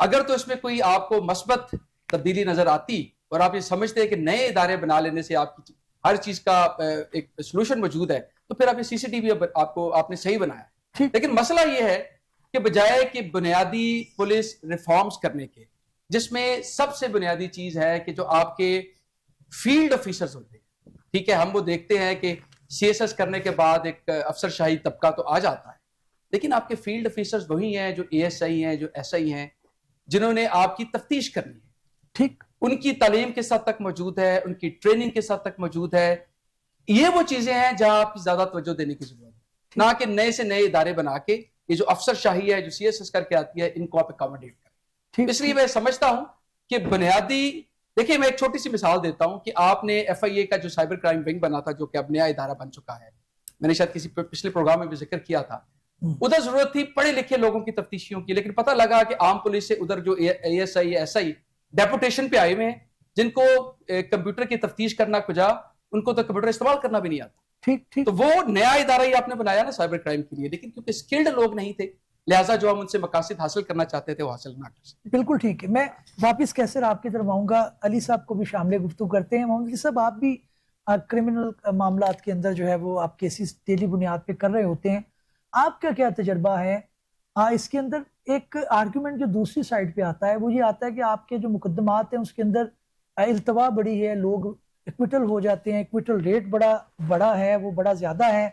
اگر تو اس میں کوئی آپ کو مثبت تبدیلی نظر آتی اور آپ یہ سمجھتے ہیں کہ نئے ادارے بنا لینے سے آپ کی ہر چیز کا ایک سولوشن موجود ہے, تو پھر آپ یہ CCTV آپ نے صحیح بنایا. لیکن مسئلہ یہ ہے کہ بجائے کہ بنیادی پولیس ریفارمز کرنے کے, جس میں سب سے بنیادی چیز ہے کہ جو آپ کے فیلڈ آفیسرز ہوتے ہیں, ٹھیک ہے, ہم وہ دیکھتے ہیں کہ CSS کرنے کے بعد ایک افسر شاہی طبقہ تو آ جاتا ہے, لیکن آپ کے فیلڈ آفیسرز وہی ہیں جو ASI ہیں, جو SI ہیں, جنہوں نے آپ کی تفتیش کرنی ہے. ٹھیک, ان کی تعلیم کس حد تک موجود ہے, ان کی ٹریننگ کس حد تک موجود ہے. یہ وہ چیزیں ہیں جہاں آپ کی زیادہ توجہ دینے کی ضرورت ہے, نہ کہ نئے سے نئے ادارے بنا کے یہ جو افسر شاہی ہے جو CSS کر کے آتی ہے ان کو آپ اکاموڈیٹ کریں. اس لیے میں سمجھتا ہوں کہ بنیادی, دیکھیں میں ایک چھوٹی سی مثال دیتا ہوں کہ آپ نے FIA کا جو سائبر کرائم ونگ بنا تھا, جو کہ اب نیا ادارہ بن چکا ہے, میں نے شاید کسی پچھلے پروگرام میں بھی ذکر کیا تھا, ادھر ضرورت تھی پڑھے لکھے لوگوں کی تفتیشیوں کی, لیکن پتہ لگا کہ عام پولیس سے ادھر جو ASI SI ڈیپوٹیشن پہ آئے ہوئے ہیں, جن کو کمپیوٹر کی تفتیش کرنا کجا, ان کو تو کمپیوٹر استعمال کرنا بھی نہیں آتا. ٹھیک, تو وہ نیا ادارہ ہی آپ نے بنایا نا سائبر کرائم کے لیے, لیکن کیونکہ اسکلڈ لوگ نہیں تھے, لہٰذا جو ہم ان سے مقاصد حاصل کرنا چاہتے تھے وہ حاصل نہ کر سکتے. بالکل ٹھیک ہے. میں واپس کیسر آپ کی طرف آؤں گا, علی صاحب کو بھی شامل گفتگو کرتے ہیں. محمد علی صاحب, آپ بھی کرمنل معاملات کے اندر جو ہے وہ آپ کیسز ڈیلی بنیاد پہ کر رہے ہوتے ہیں, آپ کا کیا تجربہ ہے اس کے اندر؟ ایک آرگیومنٹ جو دوسری سائڈ پہ آتا ہے وہ یہ آتا ہے کہ آپ کے جو مقدمات ہیں اس کے اندر التوا بڑی ہے, لوگ ایکویٹل ہو جاتے ہیں, ایکویٹل ریٹ بڑا ہے, وہ بڑا زیادہ ہے,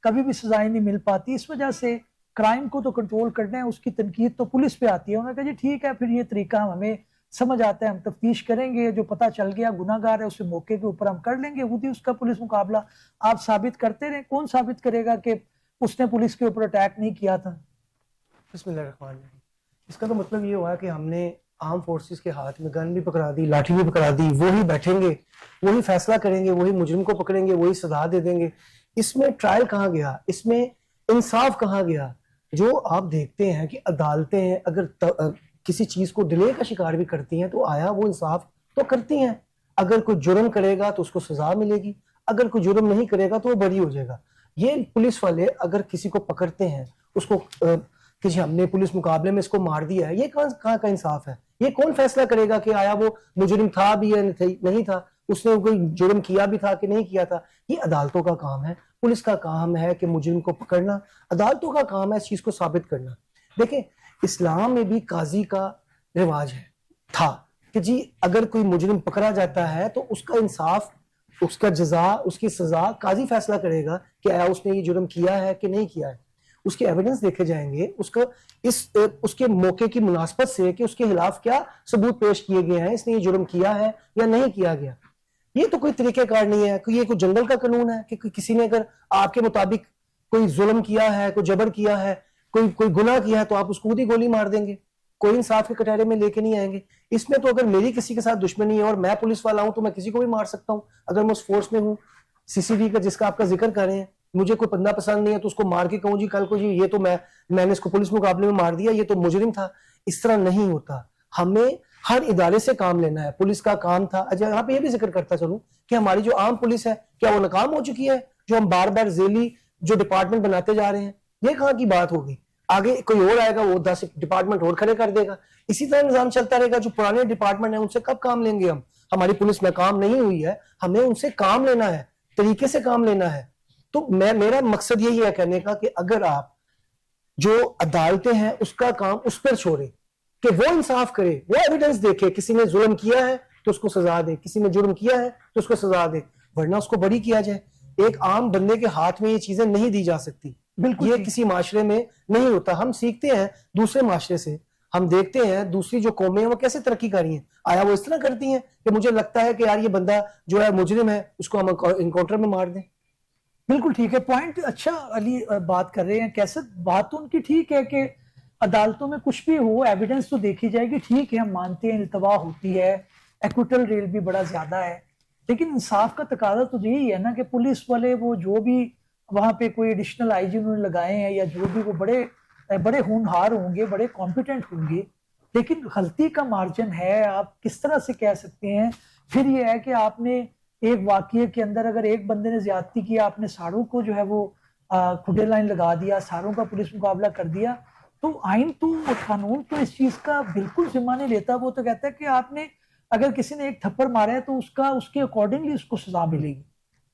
کبھی بھی سزائیں نہیں مل پاتی. اس وجہ سے کرائم کو تو کنٹرول کرنا ہے, اس کی تنقید تو پولیس پہ آتی ہے. انہوں نے کہا جی ٹھیک ہے, پھر یہ طریقہ ہمیں سمجھ آتا ہے, ہم تفتیش کریں گے, جو پتہ چل گیا گناہ گار ہے اسے موقع کے اوپر ہم کر لیں گے, خود ہی اس کا پولیس مقابلہ آپ ثابت کرتے رہیں. کون ثابت کرے گا کہ اس نے پولیس کے اوپر اٹیک نہیں کیا تھا؟ بسم اللہ الرحمن الرحیم. اس کا تو مطلب یہ ہوا کہ ہم نے عام فورسز کے ہاتھ میں گن بھی پکڑا دی, لاٹھی بھی پکڑا دی, وہی بیٹھیں گے, وہی فیصلہ کریں گے, وہی مجرم کو پکڑیں گے, وہی سزا دے دیں گے. اس میں ٹرائل کہاں گیا, اس میں انصاف کہاں گیا؟ جو آپ دیکھتے ہیں کہ عدالتیں اگر کسی چیز کو ڈیلے کا شکار بھی کرتی ہیں تو آیا وہ انصاف تو کرتی ہیں. اگر کوئی جرم کرے گا تو اس کو سزا ملے گی, اگر کوئی جرم نہیں کرے گا تو وہ بری ہو جائے گا. یہ پولیس والے اگر کسی کو پکڑتے ہیں, اس کو کہ ہم نے پولیس مقابلے میں اس کو مار دیا ہے, یہ کہاں کا انصاف ہے؟ یہ کون فیصلہ کرے گا کہ آیا وہ مجرم تھا بھی یا نہیں تھا, اس نے کوئی جرم کیا بھی تھا کہ نہیں کیا تھا؟ یہ عدالتوں کا کام ہے, پولیس کا کام ہے کہ مجرم کو پکڑنا, عدالتوں کا کام ہے اس چیز کو ثابت کرنا. دیکھیں اسلام میں بھی قاضی کا رواج تھا کہ جی اگر کوئی مجرم پکڑا جاتا ہے تو اس کا انصاف, اس کا جزا, اس کی سزا قاضی فیصلہ کرے گا کہ آیا اس نے یہ جرم کیا ہے کہ نہیں کیا ہے. اس کے ایویڈنس دیکھے جائیں گے, اس کے موقع کی مناسبت سے کہ اس کے خلاف کیا ثبوت پیش کیے گئے ہیں, اس نے یہ جرم کیا ہے یا نہیں کیا گیا. یہ تو کوئی طریقہ کار نہیں ہے, یہ کوئی جنگل کا قانون ہے کہ کسی نے اگر آپ کے مطابق کوئی ظلم کیا ہے, کوئی جبر کیا ہے, کوئی گناہ کیا ہے تو آپ اس کو خود ہی گولی مار دیں گے, کوئی انصاف کے کٹہرے میں لے کے نہیں آئیں گے. اس میں تو اگر میری کسی کے ساتھ دشمنی ہے اور میں پولیس والا ہوں تو میں کسی کو بھی مار سکتا ہوں. اگر میں اس فورس میں ہوں, CCTV کا جس کا آپ کا ذکر کر رہے ہیں, مجھے کوئی بندہ پسند نہیں ہے تو اس کو مار کے کہوں جی کل کو جی یہ تو میں نے اس کو پولیس مقابلے میں مار دیا, یہ تو مجرم تھا. اس طرح نہیں ہوتا. ہمیں ہر ادارے سے کام لینا ہے. پولیس کا کام تھا, اچھا یہاں پہ یہ بھی ذکر کرتا چلوں کہ ہماری جو عام پولیس ہے کیا وہ ناکام ہو چکی ہے؟ جو ہم بار بار ذیلی جو ڈپارٹمنٹ بناتے جا رہے ہیں, یہ کہاں کی بات ہوگی؟ آگے کوئی اور آئے گا, وہ 10 ڈپارٹمنٹ اور کھڑے کر دے گا. اسی طرح نظام چلتا رہے گا. جو پرانے ڈپارٹمنٹ ہیں ان سے کب کام لیں گے ہم؟ ہماری پولیس ناکام نہیں ہوئی ہے, ہمیں ان سے کام لینا ہے, طریقے سے کام لینا ہے. تو میرا مقصد یہی ہے کہنے کا کہ اگر آپ جو عدالتیں ہیں اس کا کام اس پر چھوڑیں کہ وہ انصاف کرے, وہ ایویڈنس دیکھے, کسی نے ظلم کیا ہے تو اس کو سزا دے, کسی نے جرم کیا ہے تو اس کو سزا دے, ورنہ اس کو بری کیا جائے. ایک عام بندے کے ہاتھ میں یہ چیزیں نہیں دی جا سکتی. بالکل یہ کسی معاشرے میں نہیں ہوتا. ہم سیکھتے ہیں دوسرے معاشرے سے, ہم دیکھتے ہیں دوسری جو قومیں ہیں وہ کیسے ترقی کر رہی ہیں. آیا وہ اس طرح کرتی ہیں کہ مجھے لگتا ہے کہ یار یہ بندہ جو ہے مجرم ہے, اس کو ہم انکاؤنٹر میں مار دیں. بالکل ٹھیک ہے, پوائنٹ اچھا علی بات کر رہے ہیں. کیسے بات تو ان کی ٹھیک ہے کہ عدالتوں میں کچھ بھی ہو ایویڈنس تو دیکھی جائے گی, ٹھیک ہے ہم مانتے ہیں التوا ہوتی ہے, ایکویٹل ریٹ بھی بڑا زیادہ ہے, لیکن انصاف کا تقاضا تو یہی ہے نا کہ پولیس والے وہ جو بھی وہاں پہ کوئی ایڈیشنل IG انہوں نے لگائے ہیں یا جو بھی, وہ بڑے ہونہار ہوں گے, بڑے کمپیٹنٹ ہوں گے, لیکن غلطی کا مارجن ہے. آپ کس طرح سے کہہ سکتے ہیں؟ پھر یہ ہے کہ آپ نے ایک واقعے کے اندر اگر ایک بندے نے زیادتی کیا, آپ نے ساروں کو جو ہے وہ کھڈے لائن لگا دیا, ساروں کا پولیس مقابلہ کر دیا, تو آئین تو اور قانون تو اس چیز کا بالکل ذمہ نہیں لیتا. وہ تو کہتا ہے کہ آپ نے اگر کسی نے ایک تھپڑ مارا ہے تو اس کے اکارڈنگلی اس کو سزا ملے گی.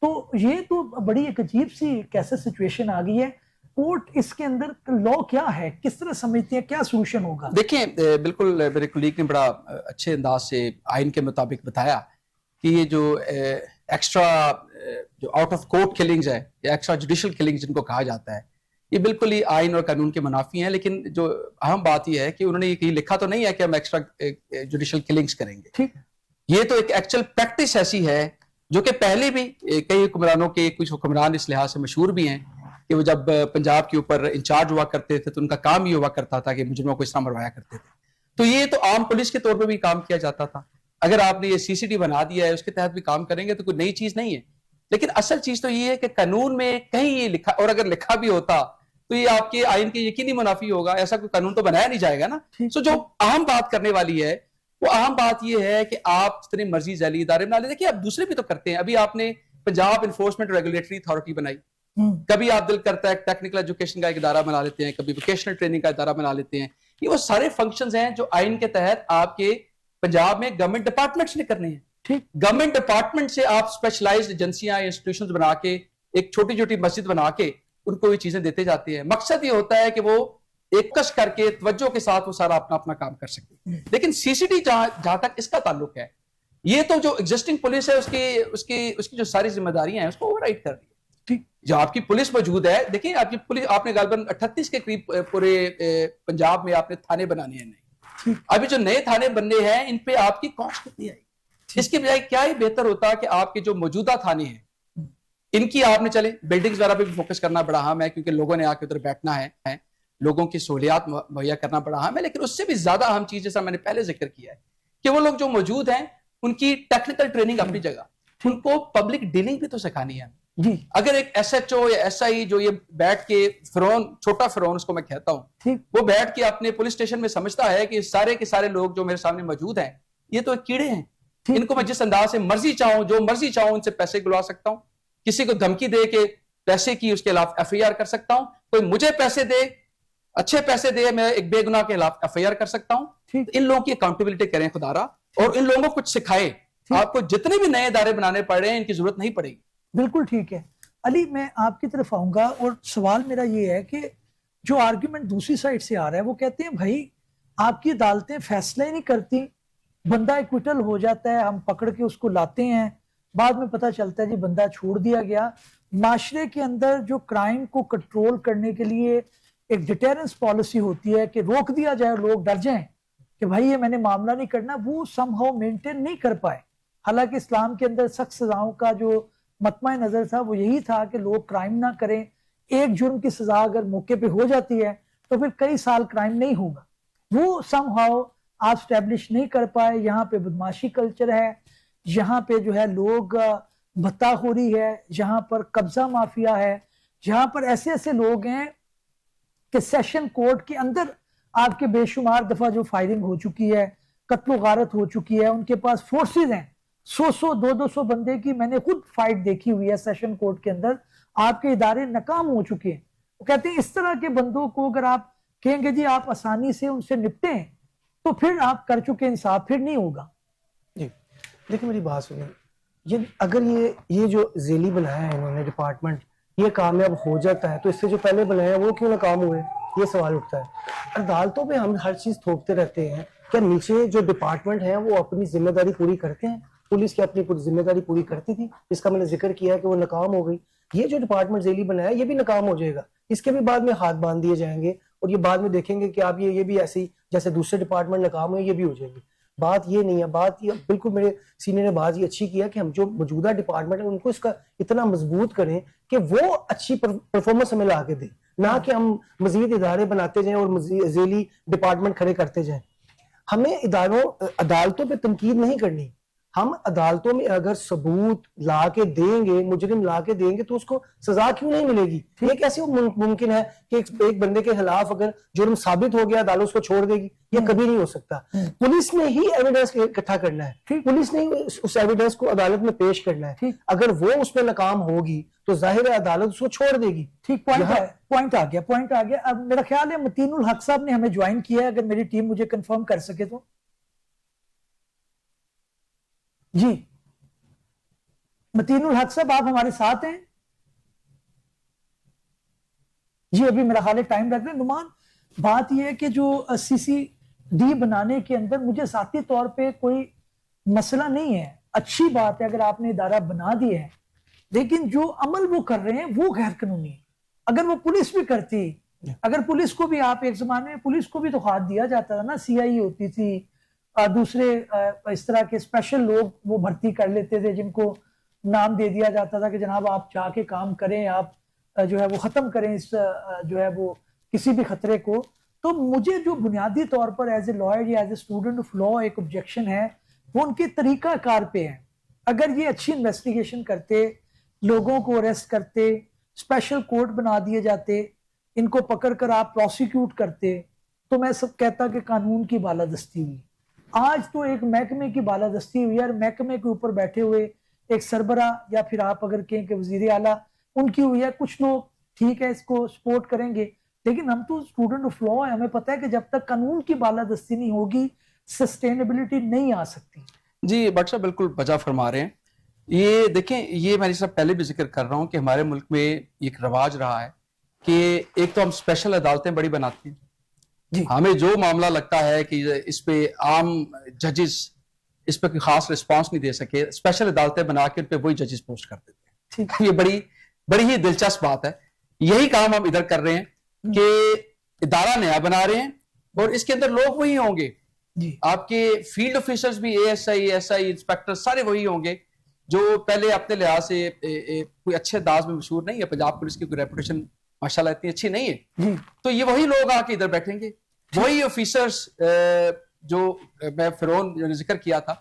تو یہ تو بڑی ایک عجیب سی کیسے سچویشن آ گئی ہے. کورٹ اس کے اندر لا کیا ہے, کس طرح سمجھتے ہیں, کیا سولوشن ہوگا؟ دیکھیں بالکل میرے کولیگ نے بڑا اچھے انداز سے آئین کے مطابق بتایا کہ یہ جو ایکسٹرا جو آؤٹ آف کورٹ کلنگز ہے یا ایکسٹرا جوڈیشل کلنگز جن کو کہا جاتا ہے, یہ بالکل ہی آئین اور قانون کے منافی ہیں. لیکن جو اہم بات یہ ہے کہ انہوں نے یہ کہیں لکھا تو نہیں ہے کہ ہم ایکسٹرا جوڈیشل کلنگز کریں گے. ٹھیک, یہ تو ایک ایکچوئل پریکٹس ایسی ہے جو کہ پہلے بھی کئی حکمرانوں کے کچھ حکمران اس لحاظ سے مشہور بھی ہیں کہ وہ جب پنجاب کے اوپر انچارج ہوا کرتے تھے تو ان کا کام یہ ہوا کرتا تھا کہ مجرموں کو اس طرح مروایا کرتے تھے. تو یہ تو عام پولیس کے طور پہ بھی کام کیا جاتا تھا. اگر آپ نے یہ سی سی ٹی بنا دیا ہے اس کے تحت بھی کام کریں گے تو کوئی نئی چیز نہیں ہے. لیکن اصل چیز تو یہ ہے کہ قانون میں کہیں یہ لکھا, اور اگر لکھا بھی ہوتا تو یہ آپ کے آئین کے یقینی منافی ہوگا. ایسا کوئی قانون تو بنایا نہیں جائے گا نا. سو جو اہم بات کرنے والی ہے وہ اہم بات یہ ہے کہ آپ جتنی مرضی ذیلی ادارے بنا لیں. دیکھیے اب دوسرے بھی تو کرتے ہیں. ابھی آپ نے پنجاب انفورسمنٹ ریگولیٹری اتھارٹی بنائی. کبھی آپ دل کرتا ہے ٹیکنیکل ایجوکیشن کا ایک ادارہ بنا لیتے ہیں, کبھی ووکیشنل ٹریننگ کا ادارہ بنا لیتے ہیں. یہ وہ سارے فنکشنز ہیں جو آئین کے تحت آپ کے پنجاب میں گورنمنٹ ڈپارٹمنٹس نے کرنے ہیں. گورنمنٹ ڈپارٹمنٹ سے آپ اسپیشلائزڈ ایجنسیاں یا انسٹیٹیوشنز بنا کے ایک چھوٹی چھوٹی مسجد بنا کے ان کو یہ چیزیں دیتے جاتے ہیں. مقصد یہ ہوتا ہے کہ وہ ایک کش کر کے توجہ کے ساتھ وہ سارا اپنا کام کر سکتے. لیکن سی سی ٹی جہاں تک اس کا تعلق ہے, یہ تو جو ایگزسٹنگ پولیس ہے اس کی جو ساری ذمہ داریاں ہیں اس کو اوور رائڈ کر دی. جو آپ کی پولیس موجود ہے, دیکھیں آپ کی پولیس, آپ نے غالباً 38 کے قریب پورے پنجاب میں آپ نے تھانے بنانے ہیں نئے. ابھی جو نئے تھانے بننے ہیں ان پہ آپ کی کاسٹ کتنی آئی؟ اس کے بجائے کیا ہی بہتر ہوتا کہ آپ کے جو موجودہ تھانے ہیں ان کی آپ نے چلے بلڈنگز وغیرہ پہ بھی فوکس کرنا بڑا اہم ہے, کیونکہ لوگوں نے آ کے ادھر بیٹھنا ہے, لوگوں کی سہولیات مہیا کرنا بڑا اہم ہے. لیکن اس سے بھی زیادہ اہم چیز جیسا میں نے پہلے ذکر کیا ہے کہ وہ لوگ جو موجود ہیں ان کی ٹیکنیکل ٹریننگ اپنی جگہ, ان کو پبلک ڈیلنگ بھی تو سکھانی ہے. جی, اگر ایک ایس ایچ او یا ایس آئی جو یہ بیٹھ کے فرعون, چھوٹا فرعون اس کو میں کہتا ہوں, وہ بیٹھ کے اپنے پولیس اسٹیشن میں سمجھتا ہے کہ سارے کے سارے لوگ جو میرے سامنے موجود ہیں یہ تو ایک کیڑے ہیں, ان کو میں جس انداز سے مرضی چاہوں, جو مرضی چاہوں ان سے پیسے گلوا سکتا ہوں, کسی کو دھمکی دے کے پیسے کی اس کے خلاف ایف آئی آر کر سکتا ہوں, کوئی مجھے پیسے دے, اچھے پیسے دے, میں ایک بے گناہ کے خلاف ایف آئی آر کر سکتا ہوں. ان لوگوں کی اکاؤنٹیبلٹی کریں خدا را, اور ان لوگوں کو کچھ سکھائیں. آپ کو جتنے بھی نئے ادارے بنانے پڑ رہے ہیں ان کی ضرورت نہیں پڑے گی. بالکل ٹھیک ہے. علی, میں آپ کی طرف آؤں گا اور سوال میرا یہ ہے کہ جو آرگیومنٹ دوسری سائڈ سے آ رہا ہے وہ کہتے ہیں بھائی آپ کی عدالتیں فیصلے نہیں کرتی, بندہ ایکویٹل ہو جاتا ہے, ہم پکڑ کے اس کو لاتے ہیں, بعد میں پتہ چلتا ہے جی بندہ چھوڑ دیا گیا. معاشرے کے اندر جو کرائم کو کنٹرول کرنے کے لیے ایک ڈیٹرنس پالیسی ہوتی ہے کہ روک دیا جائے, لوگ ڈر جائیں کہ بھائی یہ میں نے معاملہ نہیں کرنا, وہ سم ہاؤ مینٹین نہیں کر پائے. حالانکہ اسلام کے اندر سخت سزاؤں کا جو مطمع نظر تھا وہ یہی تھا کہ لوگ کرائم نہ کریں. ایک جرم کی سزا اگر موقع پہ ہو جاتی ہے تو پھر کئی سال کرائم نہیں ہوگا. وہ سم ہاؤ آپ اسٹیبلش نہیں کر پائے. یہاں پہ بدماشی کلچر ہے, یہاں پہ جو ہے لوگ بھتہ خوری ہے, یہاں پر قبضہ مافیا ہے, یہاں پر ایسے لوگ ہیں کہ سیشن کورٹ کے اندر آپ کے بے شمار دفعہ جو فائرنگ ہو چکی ہے, قتل و غارت ہو چکی ہے, ان کے پاس فورسز ہیں 100-200 بندے کی. میں نے خود فائٹ دیکھی ہوئی ہے سیشن کورٹ کے اندر. آپ کے ادارے ناکام ہو چکے ہیں. وہ کہتے ہیں اس طرح کے بندوں کو اگر آپ کہیں گے جی آپ آسانی سے ان سے نپٹیں تو پھر آپ کر چکے انصاف پھر نہیں ہوگا. جی لیکن میری بات سنیں, اگر یہ جو ذیلی بنایا ہے انہوں نے ڈپارٹمنٹ, یہ کامیاب ہو جاتا ہے تو اس سے جو پہلے بنایا وہ کیوں ناکام ہوئے, یہ سوال اٹھتا ہے. عدالتوں پہ ہم ہر چیز تھوپتے رہتے ہیں, کیا نیچے جو ڈپارٹمنٹ ہیں وہ اپنی ذمہ داری پوری کرتے ہیں؟ پولیس کی اپنی ذمہ داری پوری کرتی تھی, اس کا میں نے ذکر کیا کہ وہ ناکام ہو گئی. یہ جو ڈپارٹمنٹ ذیلی بنایا یہ بھی ناکام ہو جائے گا, اس کے بھی بعد میں ہاتھ باندھ دیے جائیں گے اور یہ بعد میں دیکھیں گے کہ آپ یہ بھی ایسی جیسے دوسرے ڈپارٹمنٹ ناکام ہوئے یہ بھی ہو جائیں گے. بات یہ نہیں ہے, بات یہ بالکل میرے سینئر نے بات یہ اچھی کیا کہ ہم جو موجودہ ڈپارٹمنٹ ہیں ان کو اس کا اتنا مضبوط کریں کہ وہ اچھی پرفارمنس ہمیں لا کے دیں, نہ کہ ہم مزید ادارے بناتے جائیں اور ذیلی ڈپارٹمنٹ کھڑے کرتے جائیں. ہمیں عدالتوں پہ تنقید نہیں کرنی, ہم عدالتوں میں اگر ثبوت لا کے دیں گے, مجرم لا کے دیں گے, تو اس کو سزا کیوں نہیں ملے گی؟ یہ کیسے ممکن ہے کہ ایک بندے کے خلاف اگر جرم ثابت ہو گیا عدالت اس کو چھوڑ دے گی؟ یہ کبھی نہیں ہو سکتا. پولیس نے ہی ایویڈنس اکٹھا کرنا ہے, پولیس نے ہی اس ایویڈنس کو عدالت میں پیش کرنا ہے. اگر وہ اس میں ناکام ہوگی تو ظاہر ہے عدالت اس کو چھوڑ دے گی. ٹھیک, پوائنٹ آ گیا. اب میرا خیال ہے متین الحق صاحب نے ہمیں جوائن کیا ہے, اگر میری ٹیم مجھے کنفرم کر سکے تو. جی متین الحق صاحب آپ ہمارے ساتھ ہیں؟ جی ابھی میرا خیال ہے ٹائم رکھ رہے ہیں. نعمان, بات یہ ہے کہ جو سی سی ڈی بنانے کے اندر مجھے ذاتی طور پہ کوئی مسئلہ نہیں ہے, اچھی بات ہے اگر آپ نے ادارہ بنا دیا ہے, لیکن جو عمل وہ کر رہے ہیں وہ غیر قانونی ہے. اگر وہ پولیس بھی کرتی, اگر پولیس کو بھی, آپ ایک زمانے میں پولیس کو بھی تو ہاتھ دیا جاتا تھا نا, سی آئی ہوتی تھی, دوسرے اس طرح کے اسپیشل لوگ وہ بھرتی کر لیتے تھے جن کو نام دے دیا جاتا تھا کہ جناب آپ جا کے کام کریں, آپ جو ہے وہ ختم کریں اس جو ہے وہ کسی بھی خطرے کو. تو مجھے جو بنیادی طور پر ایز اے لائر یا as a student of law ایک آبجیکشن ہے وہ ان کے طریقہ کار پہ ہے. اگر یہ اچھی انویسٹیگیشن کرتے, لوگوں کو اریسٹ کرتے, اسپیشل کورٹ بنا دیے جاتے, ان کو پکڑ کر آپ پروسیکیوٹ کرتے, تو میں سب کہتا کہ قانون کی بالادستی ہوئی. آج تو ایک محکمے کی بالادستی ہوئی ہے, اور محکمے کے اوپر بیٹھے ہوئے ایک سربراہ یا پھر آپ اگر کہیں کہ وزیر اعلیٰ ان کی ہوئی ہے. کچھ لوگ ٹھیک ہے اس کو سپورٹ کریں گے, لیکن ہم تو اسٹوڈنٹ آف لا ہیں, ہمیں پتہ ہے کہ جب تک قانون کی بالادستی نہیں ہوگی سسٹینیبلٹی نہیں آ سکتی. جی بٹ صاحب بالکل بجا فرما رہے ہیں. یہ دیکھیں, یہ میں نے پہلے بھی ذکر کر رہا ہوں کہ ہمارے ملک میں ایک رواج رہا ہے کہ ایک تو ہم اسپیشل عدالتیں بڑی بناتے ہیں. جی ہمیں جو معاملہ لگتا ہے کہ اس پہ عام ججز اس پہ کوئی خاص رسپانس نہیں دے سکے, اسپیشل عدالتیں بنا کے ان پہ وہی ججز پوسٹ کر دیتے ہیں. یہ بڑی ہی دلچسپ بات ہے. یہی کام ہم ادھر کر رہے ہیں کہ ادارہ نیا بنا رہے ہیں اور اس کے اندر لوگ وہی ہوں گے. آپ کے فیلڈ آفیسرز بھی A S I, S I, inspector سارے وہی ہوں گے جو پہلے اپنے لحاظ سے کوئی اچھے انداز میں مشہور نہیں ہے. پنجاب پولیس کی کوئی ریپوٹیشن ماشاءاللہ اتنی اچھی نہیں ہے. تو یہ وہی لوگ آ کے ادھر بیٹھیں گے, وہی آفیسرز جو میں فرعون ذکر کیا تھا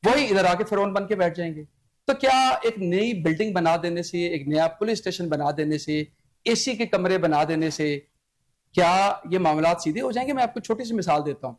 وہی ادھر آ کے فرعون بن کے بیٹھ جائیں گے. تو کیا ایک نئی بلڈنگ بنا دینے سے, ایک نیا پولیس اسٹیشن بنا دینے سے, اے سی کے کمرے بنا دینے سے کیا یہ معاملات سیدھے ہو جائیں گے؟ میں آپ کو چھوٹی سی مثال دیتا ہوں.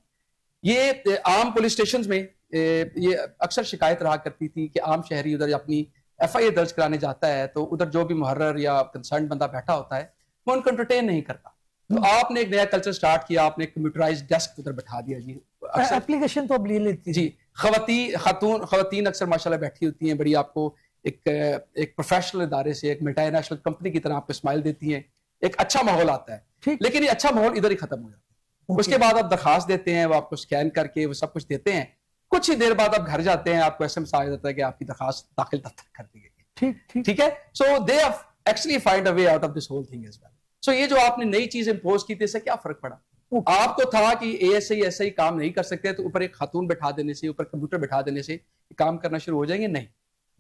یہ عام پولیس اسٹیشنز میں یہ اکثر شکایت رہا کرتی تھی کہ عام شہری ادھر اپنی ایف آئی اے درج کرانے جاتا ہے تو ادھر جو بھی محرر یا کنسرن بندہ بیٹھا ہوتا ہے وہ ان کو انٹرٹین نہیں کرتا. تو آپ نے ایک نیا کلچر سٹارٹ کیا, آپ نے کمپیوٹرائزڈ ڈیسک ادھر بٹھا دیا. جی اپلیکیشن تو اب لے لیتی. جی خواتین اکثر ماشاءاللہ بیٹھی ہوتی ہیں, بڑی آپ کو ایک پروفیشنل ادارے سے, ایک ملٹی نیشنل کمپنی کی طرح آپ کو اسمائل دیتی ہیں, ایک اچھا ماحول آتا ہے. لیکن یہ اچھا ماحول ادھر ہی ختم ہو جاتا ہے. اس کے بعد آپ درخواست دیتے ہیں, وہ آپ کو اسکین کر کے وہ سب کچھ دیتے ہیں, کچھ ہی دیر بعد آپ گھر جاتے ہیں, آپ کو ایس ایم ایس آ جاتا ہے کہ آپ کی درخواست داخل دفتر کر دی گئی. ٹھیک ہے. So they have actually find a way out of this whole thing as well. So یہ جو آپ نے نئی چیز امپوز کی تھی اس سے کیا فرق پڑا؟ آپ کو تھا کہ A S I S I کام نہیں کر سکتے تو اوپر ایک خاتون بٹھا دینے سے, اوپر کمپیوٹر بٹھا دینے سے کام کرنا شروع ہو جائیں گے. نہیں,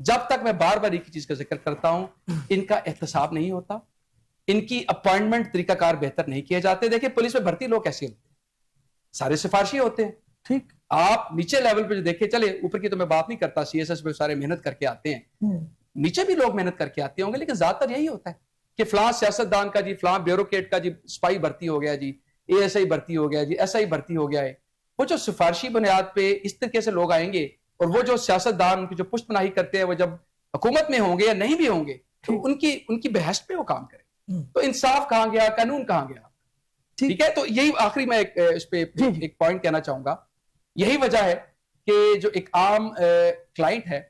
جب تک میں بار بار ایک چیز کا ذکر کرتا ہوں, ان کا احتساب نہیں ہوتا, ان کی اپوائنٹمنٹ طریقہ کار بہتر نہیں کیے جاتے. دیکھیں پولیس میں بھرتی لوگ کیسے ہوتے ہیں, سارے سفارشی ہوتے ہیں. ٹھیک, آپ نیچے لیول پہ جو دیکھیں, چلے اوپر کی تو میں بات نہیں کرتا, سی ایس ایس پہ سارے محنت کر کے آتے ہیں, نیچے بھی لوگ محنت کر کے آتے ہوں گے, لیکن زیادہ تر یہی ہوتا ہے کہ فلاں سیاستدان کا جی, فلاں بیوروکریٹ کا جی سپاہی بھرتی ہو گیا جی, اے ایس آئی بھرتی ہو گیا جی, ایس آئی بھرتی ہو گیا ہے. وہ جو سفارشی بنیاد پہ اس طریقے سے لوگ آئیں گے, اور وہ جو سیاستدان کی جو پشت پناہی کرتے ہیں وہ جب حکومت میں ہوں گے یا نہیں بھی ہوں گے تو ان کی بحث پہ وہ کام کریں. تو انصاف کہاں گیا, قانون کہاں گیا؟ ٹھیک ہے. تو یہی آخری میں اس پہ ایک پوائنٹ کہنا چاہوں گا. یہی وجہ ہے کہ جو ایک عام کلائنٹ ہے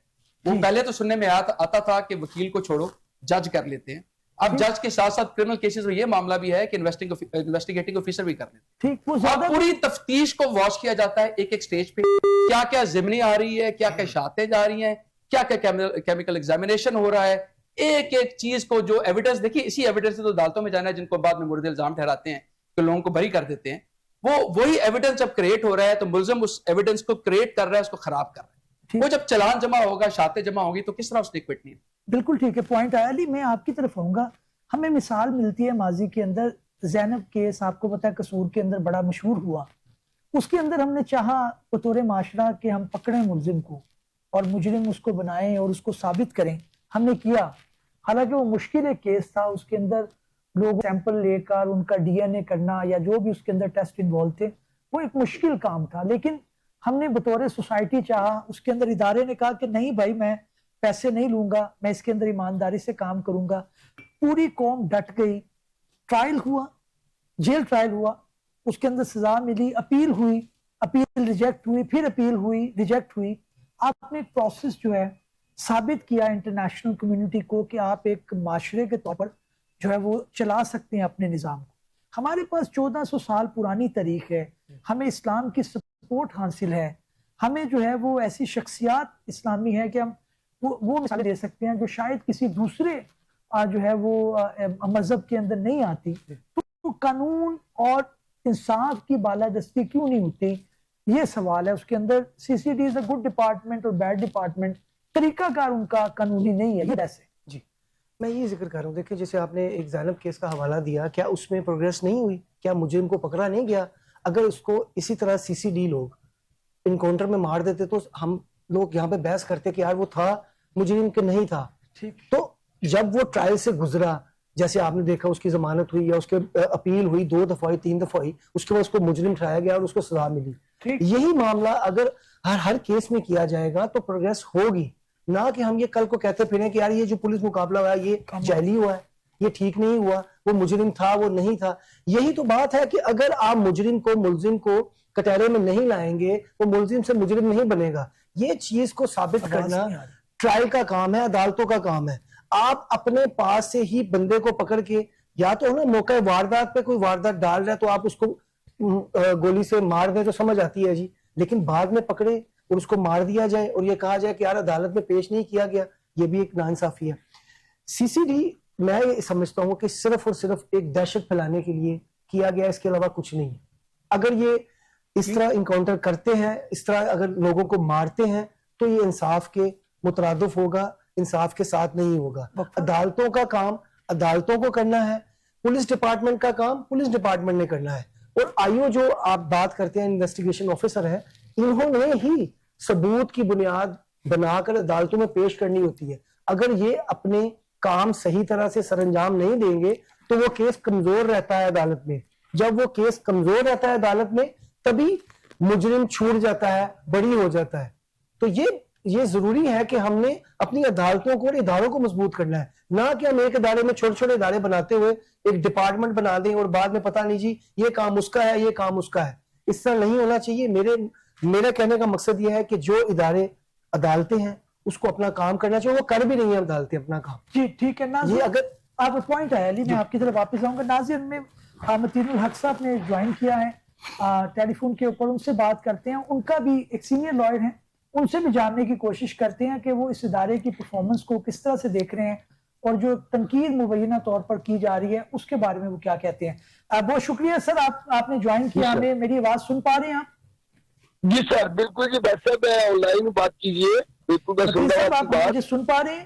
وہ پہلے تو سننے میں آتا تھا کہ وکیل کو چھوڑو جج کر لیتے ہیں. اب جج کے ساتھ ساتھ کرمنل کیسز میں یہ معاملہ بھی ہے کہ انویسٹیگیٹنگ آفیسر بھی کر لیتے ہیں. اب پوری تفتیش کو واش کیا جاتا ہے ایک ایک سٹیج پہ, کیا کیا ضمنی آ رہی ہے, کیا کیا اشاعتیں جا رہی ہیں, کیا کیا کیمیکل ایگزامینیشن ہو رہا ہے, ایک ایک چیز کو جو ایویڈنس. دیکھیے اسی ایویڈنس سے تو عدالتوں میں جانا ہے, جن کو بعد میں مورد الزام ٹھہراتے ہیں کہ لوگوں کو بری کر دیتے ہیں. وہی ایویڈنس جب کریٹ ہو رہا ہے تو ملزم اس ایویڈنس کو کریٹ کر رہا ہے, اس کو خراب کر رہا ہے. وہ جب چلان جمع ہوگا, شاطیں جمع ہوگی, تو کس طرح اس نے کوئٹ نہیں ہے. بالکل ٹھیک ہے, پوائنٹ آیا. علی میں آپ کی طرف آؤں گا. ہمیں مثال ملتی ہے ماضی کے اندر, زینب کیس آپ کو پتا ہے قصور کے اندر بڑا مشہور ہوا. اس کے اندر ہم نے چاہا بطور معاشرہ کہ ہم پکڑیں ملزم کو, اور مجرم اس کو بنائیں اور اس کو ثابت کریں. ہم نے کیا, حالانکہ وہ مشکل ایک کیس تھا, اس کے اندر لوگ سیمپل لے کر ان کا ڈی این اے کرنا یا جو بھی اس کے اندر ٹیسٹ انوالو تھے, وہ ایک مشکل کام تھا. لیکن ہم نے بطور سوسائٹی چاہا, اس کے اندر ادارے نے کہا کہ نہیں بھائی میں پیسے نہیں لوں گا, میں اس کے اندر ایمانداری سے کام کروں گا. پوری قوم ڈٹ گئی, ٹرائل ہوا, جیل ٹرائل ہوا, اس کے اندر سزا ملی, اپیل ہوئی, اپیل ریجیکٹ ہوئی, پھر اپیل ہوئی, ریجیکٹ ہوئی. آپ نے پروسیس جو ہے ثابت کیا انٹرنیشنل کمیونٹی کو کہ آپ ایک معاشرے کے طور پر جو ہے وہ چلا سکتے ہیں اپنے نظام کو. ہمارے پاس 1400 سال پرانی تاریخ ہے, ہمیں اسلام کی سپورٹ حاصل ہے, ہمیں جو ہے وہ ایسی شخصیات اسلامی ہے کہ ہم وہ مثالیں دے سکتے ہیں جو شاید کسی دوسرے جو ہے وہ مذہب کے اندر نہیں آتی. تو قانون اور انصاف کی بالادستی کیوں نہیں ہوتی, یہ سوال ہے. اس کے اندر C C D is a good department اور بیڈ ڈپارٹمنٹ, طریقہ کار ان کا قانونی نہیں ہے. یہ ایسے جی میں یہ ذکر کر رہا ہوں, دیکھیں جیسے آپ نے ایک زینب کیس کا حوالہ دیا, کیا اس میں پروگریس نہیں ہوئی؟ کیا مجرم کو پکڑا نہیں گیا؟ اگر اس کو اسی طرح سی سی ڈی لوگ انکاؤنٹر میں مار دیتے تو ہم لوگ یہاں پہ بحث کرتے کہ یار وہ تھا مجرم کہ نہیں تھا. تو جب وہ ٹرائل سے گزرا, جیسے آپ نے دیکھا اس کی ضمانت ہوئی یا اس کے اپیل ہوئی 2 دفعہ ہوئی 3 دفعہ ہوئی, اس کے بعد اس کو مجرم ٹھہرایا گیا اور اس کو سزا ملی. یہی معاملہ اگر ہر کیس میں کیا جائے گا تو پروگریس ہوگی, نہ کہ ہم یہ کل کو کہتے پھریں کہ یار یہ جو پولیس مقابلہ ہوا ہے یہ جعلی ہوا ہے, یہ ٹھیک نہیں ہوا, وہ مجرم تھا وہ نہیں تھا. یہی تو بات ہے کہ اگر آپ مجرم کو ملزم کو کٹہرے میں نہیں لائیں گے وہ ملزم سے مجرم نہیں بنے گا. یہ چیز کو ثابت کرنا ٹرائل کا کام ہے, عدالتوں کا کام ہے. آپ اپنے پاس سے ہی بندے کو پکڑ کے, یا تو نا موقع واردات پہ کوئی واردات ڈال رہا ہے تو آپ اس کو گولی سے مار دیں تو سمجھ آتی ہے جی, لیکن بعد میں پکڑے اور اس کو مار دیا جائے اور یہ کہا جائے کہ یار عدالت میں پیش نہیں کیا گیا, یہ بھی ایک ناانصافی ہے. سی سی ڈی میں یہ سمجھتا ہوں کہ صرف اور صرف ایک دہشت پھیلانے کے لیے کیا گیا, اس کے علاوہ کچھ نہیں ہے. اگر یہ اس طرح انکاؤنٹر کرتے ہیں, اس طرح اگر لوگوں کو مارتے ہیں تو یہ انصاف کے مترادف ہوگا, انصاف کے ساتھ نہیں ہوگا. عدالتوں کا کام عدالتوں کو کرنا ہے, پولیس ڈپارٹمنٹ کا کام پولیس ڈپارٹمنٹ نے کرنا ہے. اور آئیو جو آپ بات کرتے ہیں انویسٹیگیشن آفیسر ہے, انہوں نے ہی ثبوت کی بنیاد بنا کر عدالتوں میں پیش کرنی ہوتی ہے. اگر یہ اپنے کام صحیح طرح سے سر انجام نہیں دیں گے تو وہ کیس کمزور رہتا ہے عدالت میں. جب وہ کیس کمزور رہتا ہے عدالت میں تبھی مجرم چھوٹ جاتا ہے, بری ہو جاتا ہے. تو یہ ضروری ہے کہ ہم نے اپنی عدالتوں کو اور اداروں کو مضبوط کرنا ہے, نہ کہ ہم ایک ادارے میں چھوٹے چھوٹے ادارے بناتے ہوئے ایک ڈپارٹمنٹ بنا دیں اور بعد میں پتہ نہیں جی یہ کام اس کا ہے یہ کام اس کا ہے. اس طرح نہیں ہونا چاہیے. میرے کہنے کا مقصد یہ ہے کہ جو ادارے عدالتیں ہیں اس کو اپنا کام کرنا چاہیے, وہ کر بھی نہیں ہیں عدالتیں اپنا کام. جی ٹھیک ہے ناظر, یہ اگر آپ پوائنٹ ہے علی, میں آپ کی طرف واپس آؤں گا. ناظر میں متین الحق صاحب نے جوائن کیا ہے ٹیلی فون کے اوپر, ان سے بات کرتے ہیں. ان کا بھی ایک سینئر لائر ہیں, ان سے بھی جاننے کی کوشش کرتے ہیں کہ وہ اس ادارے کی پرفارمنس کو کس طرح سے دیکھ رہے ہیں اور جو تنقید مبینہ طور پر کی جا رہی ہے اس کے بارے میں وہ کیا کہتے ہیں. بہت شکریہ سر, آپ نے جوائن کیا. ہمیں میری آواز سن پا رہے ہیں آپ؟ جی سر بالکل جی, ویسے میں آن لائن بات کیجیے. بالکل میں سن رہا ہوں آپ کی بات. مجھے سن پا رہے ہیں؟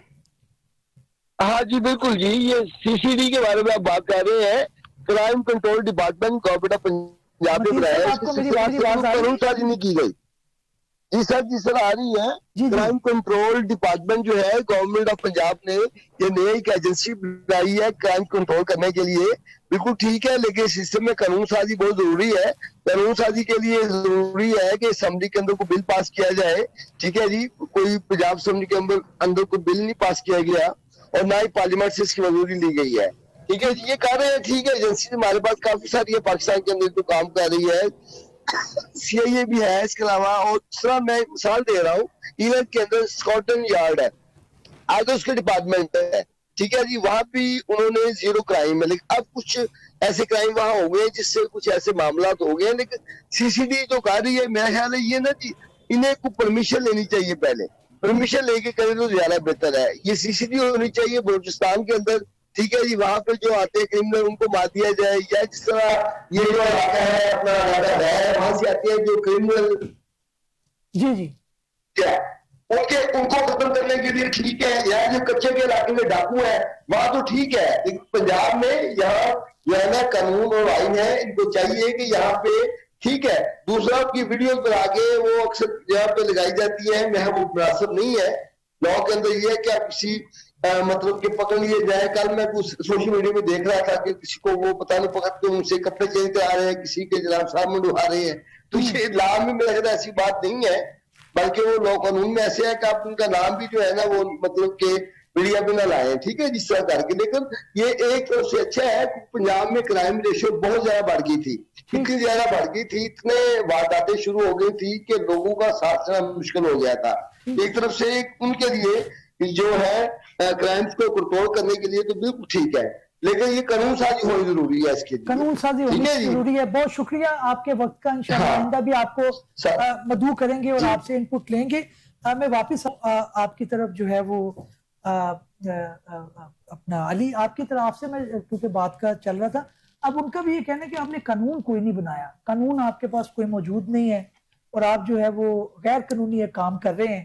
ہاں جی بالکل جی, یہ سی سی ڈی کے بارے میں آپ بات کر رہے ہیں. Crime control department government of Punjab نے بنایا ہے, اس کے سلسلے قانون سازی نہیں کی گئی. جی سر آ رہی ہے. کرائم کنٹرول ڈپارٹمنٹ جو ہے گورنمنٹ آف پنجاب نے یہ نئی ایک ایجنسی بنائی ہے کرائم کنٹرول کرنے کے لیے. بالکل ٹھیک ہے, لیکن سسٹم میں قانون سازی بہت ضروری ہے. قانون سازی کے لیے ضروری ہے کہ اسمبلی کے اندر کوئی بل پاس کیا جائے. ٹھیک ہے جی, کوئی پنجاب اسمبلی کے اندر کوئی بل نہیں پاس کیا گیا اور نہ ہی پارلیمنٹ سے اس کی منظوری لی گئی ہے. ٹھیک ہے جی, یہ کر رہے ہیں. ٹھیک ہے, ایجنسی ہمارے پاس کافی ساری ہے پاکستان کے اندر تو کام کر رہی ہے. سی آئی اے بھی ہے اس کے علاوہ. اور اس طرح میں مثال دے رہا ہوں, ایران کے اندر اسکاٹلینڈ یارڈ ہے, آگے اس کے ڈپارٹمنٹ ہے. ٹھیک ہے جی, وہاں بھی انہوں نے زیرو کرائم ہے, لیکن اب کچھ ایسے کرائم وہاں ہو گئے جس سے کچھ ایسے معاملات ہو گئے. لیکن سی سی ڈی جو کر رہی ہے, میرا خیال ہے یہ نا جی انہیں کو پرمیشن لینی چاہیے. پہلے پرمیشن لے کے کریں تو زیادہ بہتر ہے. یہ سی سی ڈی ہونی چاہیے بلوچستان کے اندر. ٹھیک ہے جی, وہاں پہ جو آتے ہیں کرمنل ان کو مار دیا جائے, یا جس طرح یہ جو علاقہ ہے اپنا علاقہ ہے وہاں سے آتے ہیں جو کرمنل جی ان کو ختم کرنے کے لیے ٹھیک ہے. یہاں جو کچے کے علاقے میں ڈاکو ہے وہاں تو ٹھیک ہے, پنجاب میں یہاں نا قانون اور آئین ہے, ان کو چاہیے کہ یہاں پہ ٹھیک ہے. دوسرا کی ویڈیو بنا کے وہ اکثر جہاں پہ لگائی جاتی ہے میں وہ مناسب نہیں ہے. لا کے اندر یہ ہے کہ آپ کسی مطلب کہ پکڑ لیے جائے. کل میں کچھ سوشل میڈیا میں دیکھ رہا تھا کہ کسی کو وہ پتہ نہیں پکڑ کے ان سے کپڑے چینج کرا رہے ہیں, کسی کے جناب صاحب منڈوا رہے ہیں. تو یہ لا میں میرا خیال ایسی بات نہیں ہے, بلکہ وہ لا قانون میں ایسے ہے کہ آپ ان کا نام بھی جو ہے نا وہ مطلب کہ میڈیا پہ نہ لائیں, ٹھیک ہے, جس طرح کر کے. لیکن یہ ایک طرف سے اچھا ہے کہ پنجاب میں کرائم ریشو بہت زیادہ بڑھ گئی تھی, اتنی زیادہ بڑھ گئی تھی, اتنے وارداتیں شروع ہو گئی تھی کہ لوگوں کا ساتھ چلنا مشکل ہو گیا تھا. ایک طرف سے ان کے لیے جو ہے کرائمز کو کنٹرول کرنے کے لیے تو بالکل ٹھیک ہے, لیکن یہ قانون سازی ہونی ضروری ہے, اس کے لیے قانون سازی ہونی ضروری ہے. بہت شکریہ آپ کے وقت کا, انشاءاللہ آئندہ بھی آپ کو مدعو کریں گے اور آپ سے انپٹ لیں گے. میں واپس آپ کی طرف جو ہے وہ اپنا علی آپ کی طرف آپ سے میں کیونکہ بات کا چل رہا تھا, اب ان کا بھی یہ کہنا ہے کہ آپ نے قانون کوئی نہیں بنایا, قانون آپ کے پاس کوئی موجود نہیں ہے اور آپ جو ہے وہ غیر قانونی ایک کام کر رہے ہیں.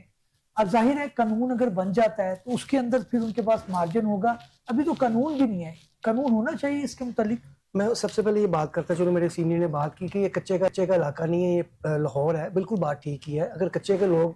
اب ظاہر ہے قانون اگر بن جاتا ہے تو اس کے اندر پھر ان کے پاس مارجن ہوگا, ابھی تو قانون بھی نہیں ہے, قانون ہونا چاہیے اس کے متعلق. میں سب سے پہلے یہ بات کرتا, چلو میرے سینئر نے بات کی کہ یہ کچے کا علاقہ نہیں ہے, یہ لاہور ہے, بالکل بات ٹھیک ہی ہے. اگر کچے کے لوگ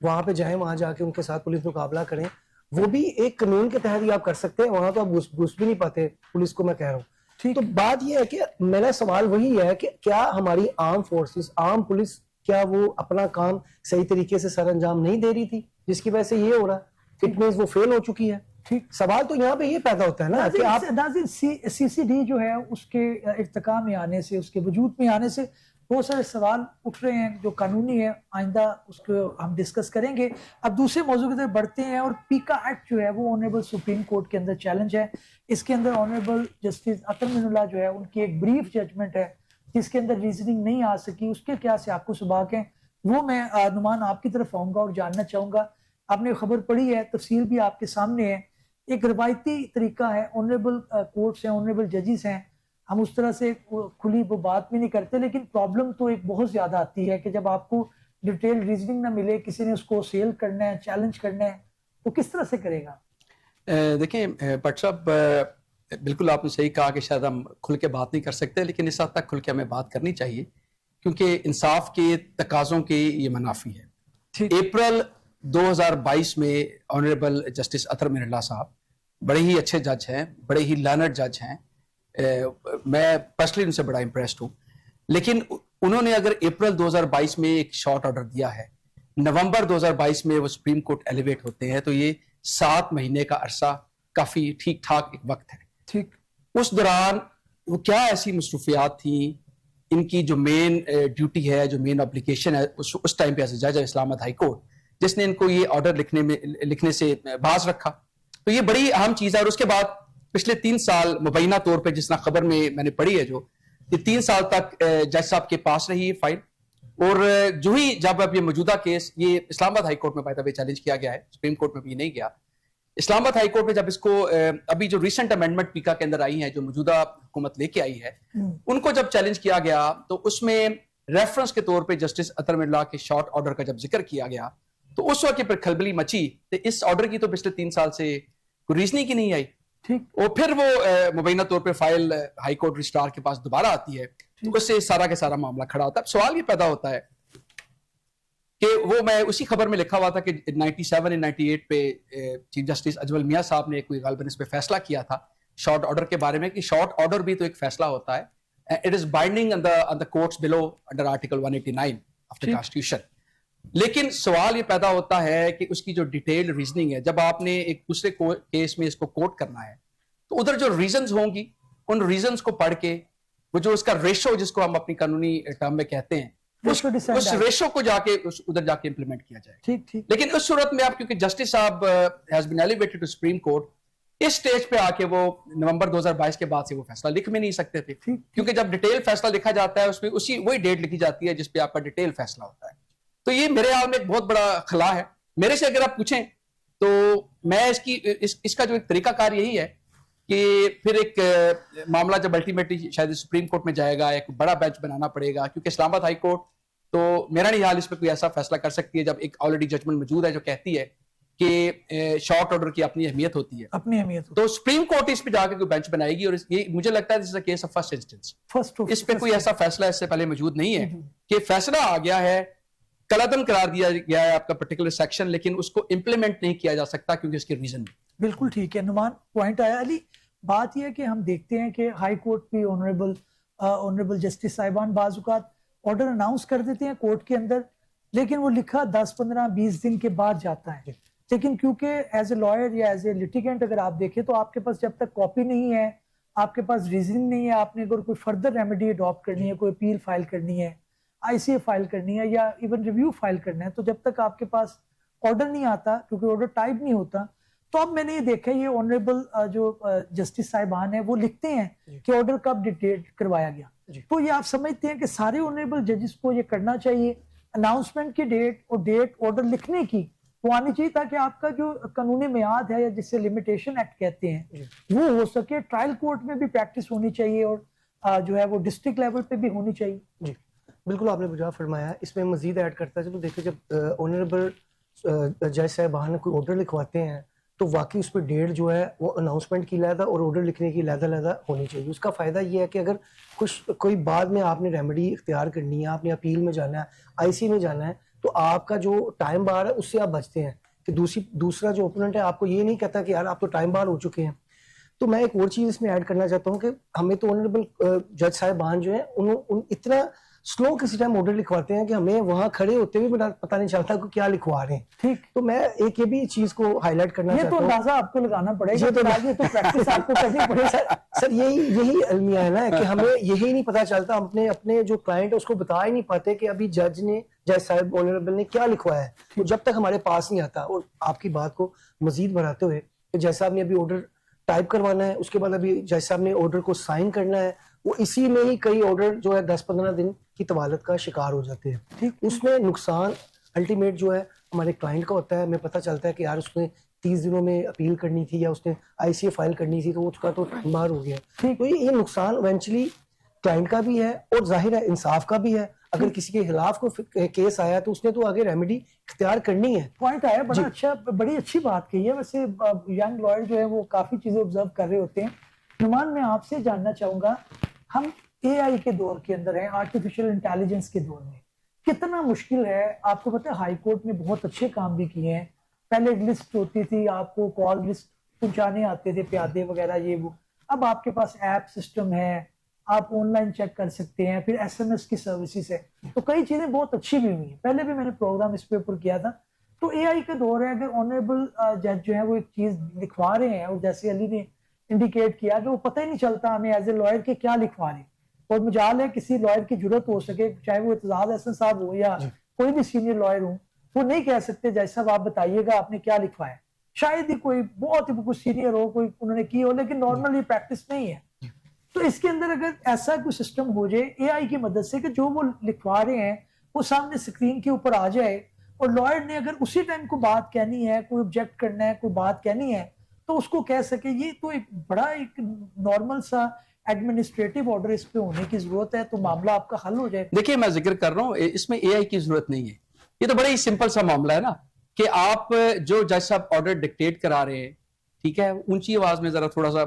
وہاں پہ جائیں, وہاں جا کے ان کے ساتھ پولیس مقابلہ کریں, وہ بھی ایک قانون کے تحت ہی آپ کر سکتے ہیں, وہاں تو آپ گھس بھی نہیں پاتے پولیس کو, میں کہہ رہا ہوں. تو بات یہ ہے کہ میرا سوال وہی ہے کہ کیا ہماری عام فورسز, عام پولیس, کیا وہ اپنا کام صحیح طریقے سے سر انجام نہیں دے رہی تھی جس کی وجہ سے یہ ہو رہا ہے؟ اٹ مینز وہ فیل ہو چکی ہے. ٹھیک, سوال تو یہاں پہ یہ پیدا ہوتا ہے نا کہ آپ سی سی ڈی جو ہے اس کے ارتقاء میں آنے سے, اس کے وجود میں آنے سے بہت سارے سوال اٹھ رہے ہیں جو قانونی ہے, آئندہ اس کو ہم ڈسکس کریں گے. اب دوسرے موضوع کی طرف بڑھتے ہیں, اور پیکا ایکٹ جو ہے وہ آنریبل سپریم کورٹ کے اندر چیلنج ہے. اس کے اندر آنریبل جسٹس عطر من اللہ جو ہے ان کی ایک بریف ججمنٹ ہے جس کے اندر ریزننگ نہیں آ سکی, اس کے کیا سے آپ کو سباق ہیں وہ میں نعمان آپ کی طرف آؤں گا اور جاننا چاہوں گا. آپ نے خبر پڑھی ہے, تفصیل بھی آپ کے سامنے ہے. ایک روایتی طریقہ ہے, آنریبل کورٹس ہیں, آنریبل ججز ہیں, ہم اس طرح سے کھلی وہ بات بھی نہیں کرتے, لیکن پرابلم تو ایک بہت زیادہ آتی ہے کہ جب آپ کو ڈیٹیل ریزننگ نہ ملے, کسی نے اس کو سیل کرنا ہے, چیلنج کرنا ہے, تو کس طرح سے کرے گا؟ دیکھیں بٹ صاحب, بالکل آپ نے صحیح کہا کہ شاید ہم کھل کے بات نہیں کر سکتے, لیکن اس حد تک کھل کے ہمیں بات کرنی چاہیے کیونکہ انصاف کے تقاضوں کے یہ منافی ہے. اپریل 2022 میں آنریبل جسٹس عطر من اللہ صاحب بڑے ہی اچھے جج ہیں, بڑے ہی لرنڈ جج ہیں, میں پرسنلی ان سے بڑا امپریسڈ ہوں, لیکن انہوں نے اگر اپریل 2022 میں ایک شارٹ آرڈر دیا ہے, نومبر 2022 میں وہ سپریم کورٹ ایلیویٹ ہوتے ہیں, تو یہ 7 مہینے کا عرصہ کافی ٹھیک ٹھاک ایک وقت ہے. ٹھیک, اس دوران وہ کیا ایسی مصروفیات تھیں, ان کی جو مین ڈیوٹی ہے, جو مین اپلیکیشن ہے اس ٹائم پہ ایز اے جج اسلام آباد ہائی کورٹ, جس نے ان کو یہ آرڈر لکھنے سے باز رکھا, تو یہ بڑی اہم چیز ہے. اور اس کے بعد پچھلے 3 سال مبینہ طور پہ جس طرح خبر میں نے پڑھی ہے, جو یہ 3 سال تک جج صاحب کے پاس رہی یہ فائل, اور جو ہی جب اب یہ موجودہ کیس یہ اسلام آباد ہائی کورٹ میں بائی دا وے چیلنج کیا گیا ہے, سپریم کورٹ میں بھی نہیں گیا, اسلام آباد ہائی کورٹ میں جب اس کو ابھی جو ریسنٹ امینڈمنٹ پیکا کے اندر آئی ہے, جو موجودہ حکومت لے کے آئی ہے, ان کو جب چیلنج کیا گیا تو اس میں ریفرنس کے طور پہ جسٹس عطر من اللہ کے شارٹ آرڈر کا جب ذکر کیا گیا تو اس وقت پر کھلبلی مچی, تو اس آرڈر کی تو پچھلے 3 سال سے کوئی ریزننگ کی نہیں آئی. اور پھر وہ مبینہ طور پہ فائل ہائی کورٹ رجسٹرار کے پاس دوبارہ آتی ہے, اس سے سارا کا سارا معاملہ کھڑا ہوتا ہے. سوال یہ پیدا ہوتا ہے کہ وہ میں اسی خبر میں لکھا ہوا تھا کہ 97 98 پہ چیف جسٹس اجمل میاں صاحب نے کوئی غالباً اس پہ فیصلہ کیا تھا شارٹ آرڈر کے بارے میں, کہ شارٹ آرڈر بھی تو ایک فیصلہ ہوتا ہے, it is binding on the courts below under article 189 of the constitution. لیکن سوال یہ پیدا ہوتا ہے کہ اس کی جو ڈیٹیل ریزننگ ہے, جب آپ نے ایک دوسرے کیس میں اس کو کوٹ کرنا ہے تو ادھر جو ریزنز ہوں گی, ان ریزنز کو پڑھ کے وہ جو اس کا ریشو جس کو ہم اپنی قانونی ٹرم میں کہتے ہیں, اس ریشو کو جا کے ادھر جا کے امپلیمنٹ کیا جائے. لیکن اس صورت میں آپ کیونکہ جسٹس صاحب has been elevated to supreme court, اس سٹیج پہ آ کے وہ نومبر 2022 کے بعد سے وہ فیصلہ لکھ بھی نہیں سکتے تھے, کیونکہ جب ڈیٹیل فیصلہ لکھا جاتا ہے اس میں وہی ڈیٹ لکھی جاتی ہے جس پہ آپ کا ڈیٹیل فیصلہ ہوتا ہے. تو یہ میرے حال میں ایک بہت بڑا خلا ہے. میرے سے اگر آپ پوچھیں تو میں اس کا جو ایک طریقہ کار یہی ہے کہ پھر ایک معاملہ جب الٹیمیٹلی شاید سپریم کورٹ میں جائے گا, ایک بڑا بینچ بنانا پڑے گا, کیونکہ اسلام آباد ہائی کورٹ تو میرا نہیں حال اس پہ کوئی ایسا فیصلہ کر سکتی ہے جب ایک آلریڈی ججمنٹ موجود ہے جو کہتی ہے کہ شارٹ آرڈر کی اپنی اہمیت ہوتی ہے, اپنی اہمیت ہوتی تو سپریم کورٹ اس پہ جا کے کوئی بینچ بنائے گی, اور یہ مجھے لگتا ہے this is a case of first instance. اس پہ کوئی ایسا فیصلہ اس سے پہلے موجود نہیں ہے کہ فیصلہ آ گیا ہے, کلعدم قرار دیا گیا ہے آپ کا پرٹیکولر سیکشن, لیکن اس کو امپلیمنٹ نہیں کیا جا سکتا کیونکہ اس کے ریزن نہیں. بالکل ٹھیک ہے نعمان, پوائنٹ آیا. علی, بات یہ ہے کہ ہم دیکھتے ہیں کہ ہائی کورٹ بھی آنریبل جسٹس صاحبان بعض اوقات آرڈر اناؤنس کر دیتے ہیں کورٹ کے اندر, لیکن وہ لکھا 10, 15, 20 دن کے بعد جاتا ہے. لیکن کیونکہ ایز اے لائر یا ایز اے لٹیگنٹ اگر آپ دیکھیں تو آپ کے پاس جب تک کاپی نہیں ہے, آپ کے پاس ریزننگ نہیں ہے, آپ نے اگر کوئی فردر ریمیڈی اڈاپٹ کرنی ہے, کوئی اپیل فائل کرنی ہے, آئی سی اے فائل کرنی ہے, یا ایون ریویو فائل کرنا ہے, تو جب تک آپ کے پاس آرڈر نہیں آتا, کیونکہ آرڈر ٹائپ نہیں ہوتا, تو اب میں نے یہ دیکھا یہ آنریبل جو جسٹس صاحبان ہیں وہ لکھتے ہیں کہ آرڈر کب ڈکٹیٹ کروایا گیا. تو یہ آپ سمجھتے ہیں کہ سارے آنریبل ججز کو یہ کرنا چاہیے, اناؤنسمنٹ کی ڈیٹ اور ڈیٹ آرڈر لکھنے کی وہ آنی چاہیے, تاکہ آپ کا جو قانونی میعاد ہے یا جس سے لمیٹیشن ایکٹ کہتے ہیں وہ ہو سکے. ٹرائل کورٹ میں بھی پریکٹس ہونی چاہیے, اور جو ہے وہ ڈسٹرکٹ لیول پہ بھی ہونی چاہیے. جی بالکل آپ نے بجا فرمایا. اس میں مزید ایڈ کرتا ہے, چلو دیکھیں جب آنریبل جج صاحبان کوئی آرڈر لکھواتے ہیں تو واقعی اس پہ ڈیٹ جو ہے وہ اناؤنسمنٹ کی علیحدہ اور آرڈر لکھنے کی علیحدہ ہونی چاہیے. اس کا فائدہ یہ ہے کہ اگر کوئی بعد میں آپ نے ریمیڈی اختیار کرنی ہے, آپ نے اپیل میں جانا ہے, آئی سی میں جانا ہے, تو آپ کا جو ٹائم بار ہے اس سے آپ بچتے ہیں کہ دوسرا جو اوپوننٹ ہے آپ کو یہ نہیں کہتا کہ یار آپ تو ٹائم بار ہو چکے ہیں. تو میں ایک اور چیز اس میں ایڈ کرنا چاہتا ہوں کہ ہمیں تو آنریبل جج صاحبان جو ہیں اتنا سلو کسی ٹائم آرڈر لکھواتے ہیں کہ ہمیں وہاں کھڑے ہوتے ہوئے پتہ نہیں چلتا کہ کیا لکھوا رہے ہیں. ٹھیک, تو میں ایک یہ بھی چیز کو ہائی لائٹ کرنا چاہتا ہوں. یہ تو اندازہ آپ کو لگانا پڑے گا, تو پریکٹس آپ کو کرنی پڑے گی. سر یہی المیہ ہے نا کہ ہمیں یہی نہیں پتا چلتا, ہم اپنے جو کلائنٹ ہے اس کو بتا ہی نہیں پاتے کہ ابھی جج صاحب آنریبل نے کیا لکھوایا ہے, وہ جب تک ہمارے پاس نہیں آتا. اور آپ کی بات کو مزید بڑھاتے ہوئے کہ جج صاحب نے ابھی آرڈر ٹائپ کروانا ہے, اس کے بعد ابھی جج صاحب نے آرڈر کو سائن کرنا ہے, وہ اسی میں ہی کئی آرڈر جو ہے 10-15 دن کی طوالت کا شکار ہو جاتے ہیں. اس میں نقصان الٹیمیٹ جو ہے ہمارے کلائنٹ کا ہوتا ہے. ہمیں پتہ چلتا ہے کہ یار اس نے 30 دنوں میں اپیل کرنی تھی یا اس نے آئی سی اے فائل کرنی تھی, تو اس کا تو ٹائم بار ہو گیا. تو یہ نقصان ایونچولی کلائنٹ کا بھی ہے اور ظاہر ہے انصاف کا بھی ہے. اگر کسی کے خلاف کوئی کیس آیا تو اس نے تو آگے ریمیڈی اختیار کرنی ہے. پوائنٹ آیا بڑا اچھا, بڑی اچھی بات کہی ہے. ویسے ینگ لائر جو ہے وہ کافی چیزیں آبزرو کر رہے ہوتے ہیں. نعمان, میں آپ سے جاننا چاہوں گا, ہم اے آئی کے دور کے اندر ہیں, آرٹیفیشل انٹیلیجنس کے دور میں, کتنا مشکل ہے. آپ کو پتہ ہے ہائی کورٹ میں بہت اچھے کام بھی کیے ہیں. پہلے لسٹ ہوتی تھی, آپ کو کال لسٹ پہنچانے آتے تھے پیادے وغیرہ یہ وہ. اب آپ کے پاس ایپ سسٹم ہے, آپ آن لائن چیک کر سکتے ہیں, پھر ایس ایم ایس کی سروسز ہے. تو کئی چیزیں بہت اچھی بھی ہوئی ہیں. پہلے بھی میں نے پروگرام اس پہ اوپر کیا تھا. تو اے آئی کا دور ہے, اگر آنریبل جج جو ہے وہ ایک چیز لکھوا رہے ہیں, اور جیسے علی نے انڈیکیٹ کیا کہ وہ پتہ ہی نہیں چلتا ہمیں ایز اے لائر کے کیا لکھوا رہے ہیں, اور مجال ہے کسی لائر کی ضرورت ہو سکے, چاہے وہ اعتزاز احسن صاحب ہو یا کوئی بھی سینئر لائر ہو, وہ نہیں کہہ سکتے جج صاحب آپ بتائیے گا آپ نے کیا لکھوایا. شاید ہی کوئی بہت ہی کوئی سینئر ہو, کوئی انہوں نے کی ہو, لیکن نارمل یہ پریکٹس نہیں ہے. تو اس کے اندر اگر ایسا کوئی سسٹم ہو جائے اے آئی کی مدد سے کہ جو وہ لکھوا رہے ہیں وہ سامنے سکرین کے اوپر آ جائے, اور لائر نے اگر اسی ٹائم کو بات کہنی ہے, کوئی آبجیکٹ کرنا ہے, کوئی بات کہنی ہے, تو اس کو کہہ سکے. یہ تو ایک بڑا ایک نارمل سا ایڈمنسٹریٹو آرڈر اس پہ ہونے کی ضرورت ہے, تو معاملہ آپ کا حل ہو جائے. دیکھیے میں ذکر کر رہا ہوں, اس میں اے آئی کی ضرورت نہیں ہے. یہ تو بڑا ہی سمپل سا معاملہ ہے نا کہ آپ جو جج صاحب آرڈر ڈکٹیٹ کرا رہے ہیں, ٹھیک ہے, اونچی آواز میں ذرا تھوڑا سا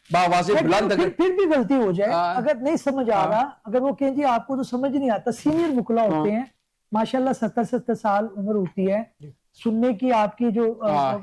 باواضح بلند, پھر بھی غلطی ہو جائے, اگر نہیں سمجھ آ رہا, اگر وہ کہیں جی آپ کو تو سمجھ نہیں آتا, سینئر وکلا ہوتے ہیں ماشاءاللہ 70 سال عمر ہوتی ہے, سننے کی آپ کی جو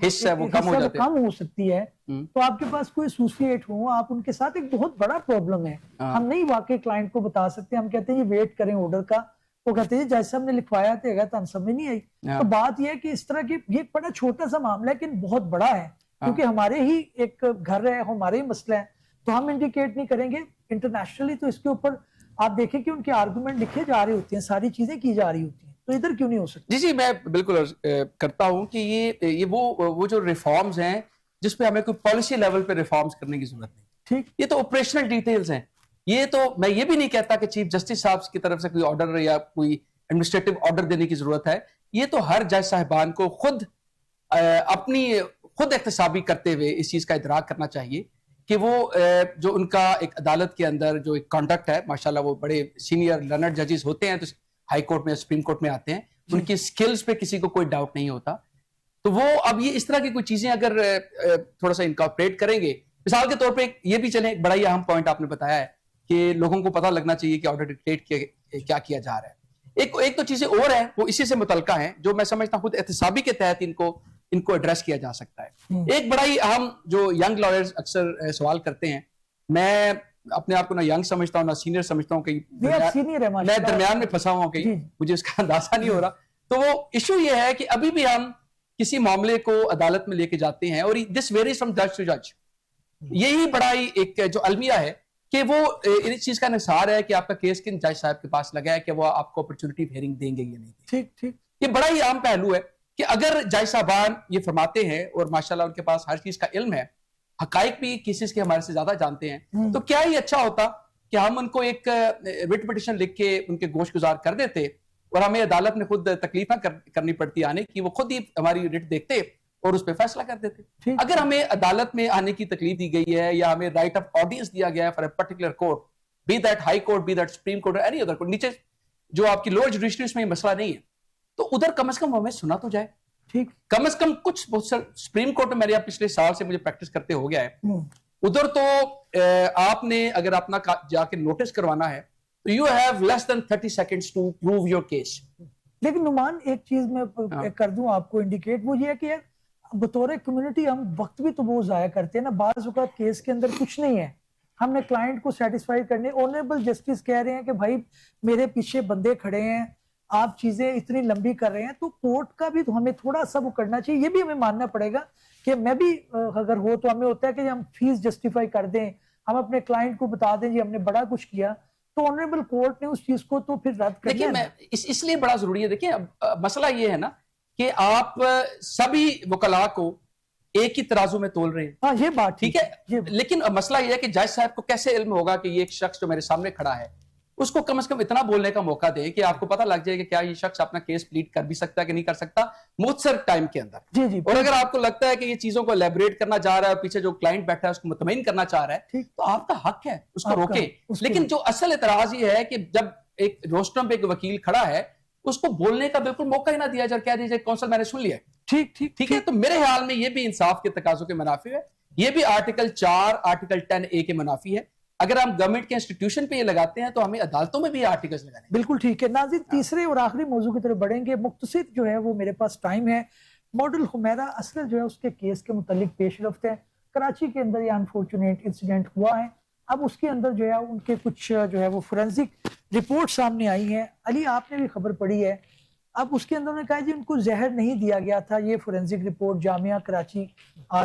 حص ہے وہ کم ہو سکتی ہے, تو آپ کے پاس کوئی ایسوسیٹ ہو, آپ ان کے ساتھ ایک بہت بڑا پرابلم ہے. ہم نہیں واقعی کلائنٹ کو بتا سکتے, ہم کہتے ہیں یہ ویٹ کریں آرڈر کا, وہ کہتے ہیں جیسے ہم نے لکھوایا تھا تو ہم سمجھ نہیں آئی. تو بات یہ ہے کہ اس طرح کی یہ بڑا چھوٹا سا معاملہ ہے لیکن بہت بڑا ہے, کیونکہ ہمارے ہی ایک گھر ہے, ہمارے ہی مسئلہ ہے, تو ہم انڈیکیٹ نہیں کریں گے. انٹرنیشنلی تو اس کے اوپر آپ دیکھیں کہ ان کے آرگومنٹ لکھے جا رہے ہوتے ہیں, ساری چیزیں کی جا رہی ہوتی ہیں, تو ادھر کیوں نہیں ہو سکتی؟ جی میں بالکل کرتا ہوں کہ یہ وہ جو ریفارمز ہیں جس پہ ہمیں کوئی پالیسی لیول پہ ریفارمز کرنے کی ضرورت نہیں. ٹھیک, یہ تو آپریشنل ڈیٹیلز ہیں. یہ تو میں یہ بھی نہیں کہتا کہ چیف جسٹس صاحب کی طرف سے کوئی آرڈر یا کوئی ایڈمنسٹریٹو آرڈر دینے کی ضرورت ہے. یہ تو ہر جج صاحبان کو خود احتسابی کرتے ہوئے اس چیز کا ادراک کرنا چاہیے کہ وہ جو ان کا ایک عدالت کے اندر جو ایک کنڈکٹ ہے, ماشاءاللہ وہ بڑے سینئر لرنڈ ججز ہوتے ہیں, تو ہائی کورٹ میں سپریم کورٹ میں آتے ہیں, ان کی سکلز پہ کسی کو کوئی ڈاؤٹ نہیں ہوتا. تو وہ اب یہ اس طرح کی کوئی چیزیں اگر تھوڑا سا انکارپوریٹ کریں گے, مثال کے طور پہ یہ بھی چلیں, بڑا ہی اہم پوائنٹ آپ نے بتایا ہے کہ لوگوں کو پتہ لگنا چاہیے کہ آرڈر ڈکٹیٹ کیا کیا جا رہا ہے. ایک تو چیزیں اور ہیں وہ اسی سے متعلقہ ہیں جو میں سمجھتا ہوں خود احتسابی کے تحت ان کو ایڈریس کیا جا سکتا ہے. ایک بڑا ہی اہم جو ینگ لائرز اکثر سوال کرتے ہیں, میں اپنے آپ کو نہ ینگ سمجھتا ہوں نہ سینئر سمجھتا ہوں, کہ میں درمیان میں پھنسا ہوا ہوں, کہ مجھے اس کا اندازہ نہیں ہو رہا. تو وہ ایشو یہ ہے کہ ابھی بھی ہم کسی معاملے کو عدالت میں لے کے جاتے ہیں اور دس ویریز فرام جج ٹو جج. یہی بڑا ہی ایک جو المیہ ہے کہ وہ اس چیز کا انحصار ہے کہ آپ کا کیس کن جج صاحب کے پاس لگا ہے کہ وہ آپ کو اپرچونٹی ہیئرنگ دیں گے یا نہیں. ٹھیک. یہ بڑا ہی عام پہلو ہے کہ اگر جج صاحبان یہ فرماتے ہیں اور ماشاءاللہ ان کے پاس ہر چیز کا علم ہے, حقائق بھی کیسز کے ہمارے سے زیادہ جانتے ہیں, تو کیا ہی اچھا ہوتا کہ ہم ان کو ایک ریٹ پٹیشن لکھ کے ان کے گوش گزار کر دیتے اور ہمیں عدالت میں خود تکلیف نہ کرنی پڑتی آنے کی, وہ خود ہی ہماری ریٹ دیکھتے اور اس پہ فیصلہ کر دیتے. اگر ہمیں عدالت میں آنے کی تکلیف دی گئی ہے یا ہمیں رائٹ آف آڈینس دیا گیا ہے for a particular court, be that high court, be that supreme court, any other court, نیچے جو آپ کی لوور جوڈیشری اس میں یہ مسئلہ نہیں ہے, تو ادھر کم از کم ہمیں سنا تو جائے. ٹھیک, کم از کم کچھ سپریم کورٹ میں میرے پچھلے سال سے مجھے پریکٹس کرتے ہو گیا ہے, ادھر تو آپ نے اگر اپنا جا کے نوٹس کروانا ہے تو you have less than 30 seconds to prove your case. لیکن نعمان ایک چیز میں کر دوں آپ کو انڈیکیٹ, وہ یہ ہے کہ بطور کمیونٹی ہم وقت بھی تو وہ ضائع کرتے ہیں نا. بعض اوقات کیس کے اندر کچھ نہیں ہے, ہم نے کلائنٹ کو سیٹسفائی کرنے, آنریبل جسٹس کہہ رہے ہیں کہ بھائی میرے پیچھے بندے کھڑے ہیں, آپ چیزیں اتنی لمبی کر رہے ہیں, تو کورٹ کا بھی تو ہمیں تھوڑا سا وہ کرنا چاہیے. یہ بھی ہمیں ماننا پڑے گا کہ میں بھی اگر ہو تو ہمیں ہوتا ہے کہ ہم فیس جسٹیفائی کر دیں, ہم اپنے کلائنٹ کو بتا دیں جی ہم نے بڑا کچھ کیا, تو آنریبل کورٹ نے اس چیز کو تو پھر رد کر دیا. اس لیے بڑا ضروری ہے. دیکھیں مسئلہ یہ ہے نا کہ آپ سبھی وکلاء کو ایک ہی ترازو میں تول رہے ہیں. ہاں یہ بات ٹھیک ہے, لیکن مسئلہ یہ ہے کہ جج صاحب کو کیسے علم ہوگا کہ یہ ایک شخص جو میرے سامنے کھڑا ہے اس کو کم از کم اتنا بولنے کا موقع دیں کہ آپ کو پتہ لگ جائے کہ کیا یہ شخص اپنا کیس پلیٹ کر بھی سکتا ہے کہ نہیں کر سکتا مختصر ٹائم کے اندر. اور اگر آپ کو لگتا ہے کہ یہ چیزوں کو الیبوریٹ کرنا چاہ رہا ہے, پیچھے جو کلائنٹ بیٹھا ہے اس کو مطمئن کرنا چاہ رہا ہے, تو آپ کا حق ہے اس کو روکیں. لیکن جو اصل اعتراض یہ ہے کہ جب ایک روسٹرم پہ ایک وکیل کھڑا ہے اس کو بولنے کا بالکل موقع ہی نہ دیا جائے, کہہ دیجیے کونسل میں نے سن لیا. ٹھیک ہے, تو میرے خیال میں یہ بھی انصاف کے تقاضوں کے منافی ہے, یہ بھی آرٹیکل 4 آرٹیکل 10A کے منافی ہے. اگر ہم گورنمنٹ کے انسٹیٹیوشن پہ یہ لگاتے ہیں تو ہمیں عدالتوں میں بھی آرٹیکلز لگانے ہیں. بالکل ٹھیک ہے. ناظرین تیسرے اور آخری موضوع کی طرف بڑھیں گے. مختصر جو ہے وہ میرے پاس ٹائم ہے. ماڈل حمیرہ اصل جو ہے اس کے کیس کے متعلق پیش رفت ہے. کراچی کے اندر یہ انفارچونیٹ انسیڈنٹ ہوا ہے. اب اس کے اندر جو ہے ان کے کچھ جو ہے وہ فورینزک رپورٹ سامنے آئی ہیں. علی آپ نے بھی خبر پڑھی ہے. اب اس کے اندر نے کہا جی ان کو زہر نہیں دیا گیا تھا. یہ فورینزک رپورٹ جامعہ کراچی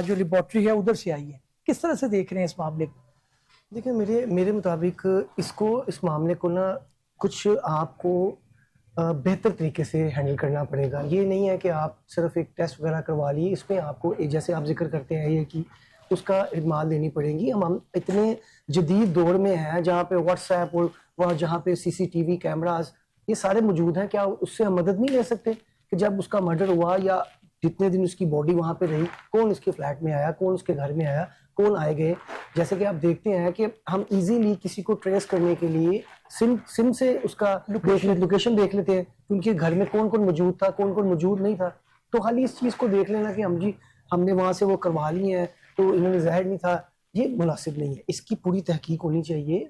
جو لیبارٹری ہے ادھر سے آئی ہے. کس طرح سے دیکھ رہے ہیں اس معاملے کو؟ دیکھیں میرے مطابق اس معاملے کو نا کچھ آپ کو بہتر طریقے سے ہینڈل کرنا پڑے گا. یہ نہیں ہے کہ آپ صرف ایک ٹیسٹ وغیرہ کروا لیے, اس میں آپ کو جیسے آپ ذکر کرتے ہیں یہ کہ اس کا اعتماد دینی پڑے گی. ہم اتنے جدید دور میں ہیں جہاں پہ واٹس ایپ اور جہاں پہ CCTV کیمراز یہ سارے موجود ہیں. کیا اس سے ہم مدد نہیں لے سکتے کہ جب اس کا مرڈر ہوا یا جتنے دن اس کی باڈی وہاں پہ رہی, کون اس کے فلیٹ میں آیا, کون اس کے گھر میں آیا, کون آئے گئے. جیسے کہ آپ دیکھتے ہیں کہ ہم ایزیلی کسی کو ٹریس کرنے کے لیے سم سے اس کا لوکیشن دیکھ لیتے ہیں کہ ان کے گھر میں کون کون موجود تھا, کون کون موجود نہیں تھا. تو خالی اس چیز کو دیکھ لینا کہ ہم نے وہاں سے وہ کروا لی ہیں تو انہوں نے زہر نہیں تھا, یہ مناسب نہیں ہے. اس کی پوری تحقیق ہونی چاہیے.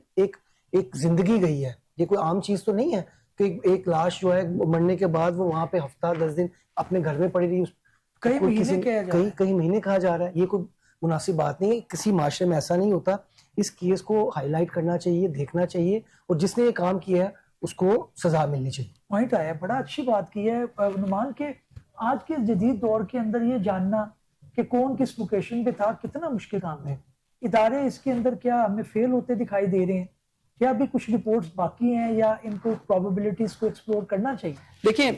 ایک زندگی گئی ہے, یہ کوئی عام چیز تو نہیں ہے کہ ایک لاش جو ہے مرنے کے بعد وہ وہاں پہ ہفتہ 10 دن اپنے گھر میں پڑی رہی, کئی مہینے کہا جا رہا ہے. یہ کوئی مناسب بات نہیں ہے. کسی معاشرے میں ایسا نہیں ہوتا. اس کیس کو ہائی لائٹ کرنا چاہیے, دیکھنا چاہیے, اور جس نے یہ کام کیا ہے اس کو سزا ملنی چاہیے. پوائنٹ آیا, بڑا اچھی بات کی ہے نعمان کہ آج کے جدید دور کے اندر یہ جاننا کہ کون کس لوکیشن پہ تھا کتنا مشکل کام ہے. ادارے اس کے اندر کیا ہمیں فیل ہوتے دکھائی دے رہے ہیں, کیا ابھی کچھ رپورٹس باقی ہیں یا ان کو پروبیبلٹیز کو ایکسپلور کرنا چاہیے؟ دیکھیں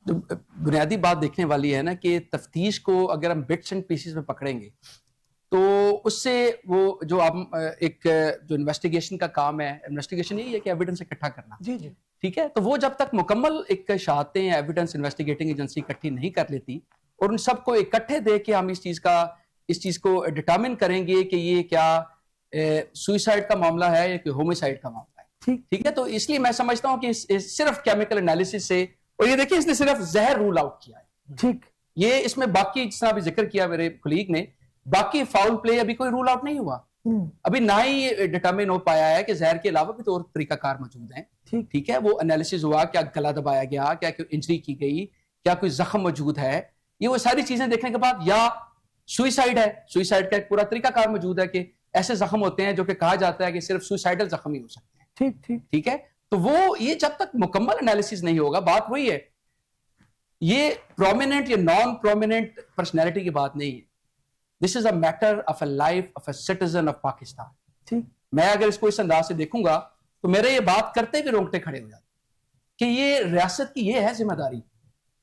بنیادی بات دیکھنے والی ہے نا کہ تفتیش کو اگر ہم بٹس اینڈ پیسز میں پکڑیں گے تو اس سے وہ جو آپ ایک جو انویسٹیگیشن کا کام ہے, انویسٹیگیشن یہی ہے کہ ایویڈنس اکٹھا کرنا. جی ٹھیک ہے, تو وہ جب تک مکمل ایک شہادتیں ایویڈنس انویسٹیگیٹنگ ایجنسی اکٹھی نہیں کر لیتی اور ان سب کو اکٹھے دے کے ہم اس چیز کو ڈٹرمن کریں گے کہ یہ کیا سوئسائڈ کا معاملہ ہے یا کہ ہومیسائڈ کا معاملہ ہے. ٹھیک ہے, تو اس لیے میں سمجھتا ہوں کہ صرف کیمیکل انالیسس سے, اور یہ دیکھیں اس نے صرف زہر رول آؤٹ کیا ہے. ٹھیک, یہ اس میں باقی جس طرح ابھی ذکر کیا میرے کولیگ نے, باقی فاؤل پلے ابھی کوئی رول آؤٹ نہیں ہوا, ابھی نہ ہی ڈٹرمن ہو پایا ہے کہ زہر کے علاوہ بھی تو اور طریقہ کار موجود ہیں. ٹھیک ہے, وہ انالیسز ہوا, کیا گلا دبایا گیا, کیا کوئی انجری کی گئی, کیا کوئی زخم موجود ہے, یہ وہ ساری چیزیں دیکھنے کے بعد, یا سوئسائڈ ہے, سوئسائڈ کا ایک پورا طریقہ کار موجود ہے کہ ایسے زخم ہوتے ہیں جو کہ کہا جاتا ہے کہ صرف سوئسائڈل زخم ہی ہو سکتے ہیں. ٹھیک ہے, تو وہ یہ جب تک مکمل انالیسز نہیں ہوگا, بات وہی ہے, یہ پرومیننٹ یا نان پرومیننٹ پرسنالٹی کی بات نہیں ہے. This is a matter of a life of a citizen of Pakistan. میں اگر اس کو اس انداز سے دیکھوں گا تو میرے یہ بات کرتے بھی رونگٹے کھڑے ہو جاتے کہ یہ ریاست کی یہ ہے ذمہ داری.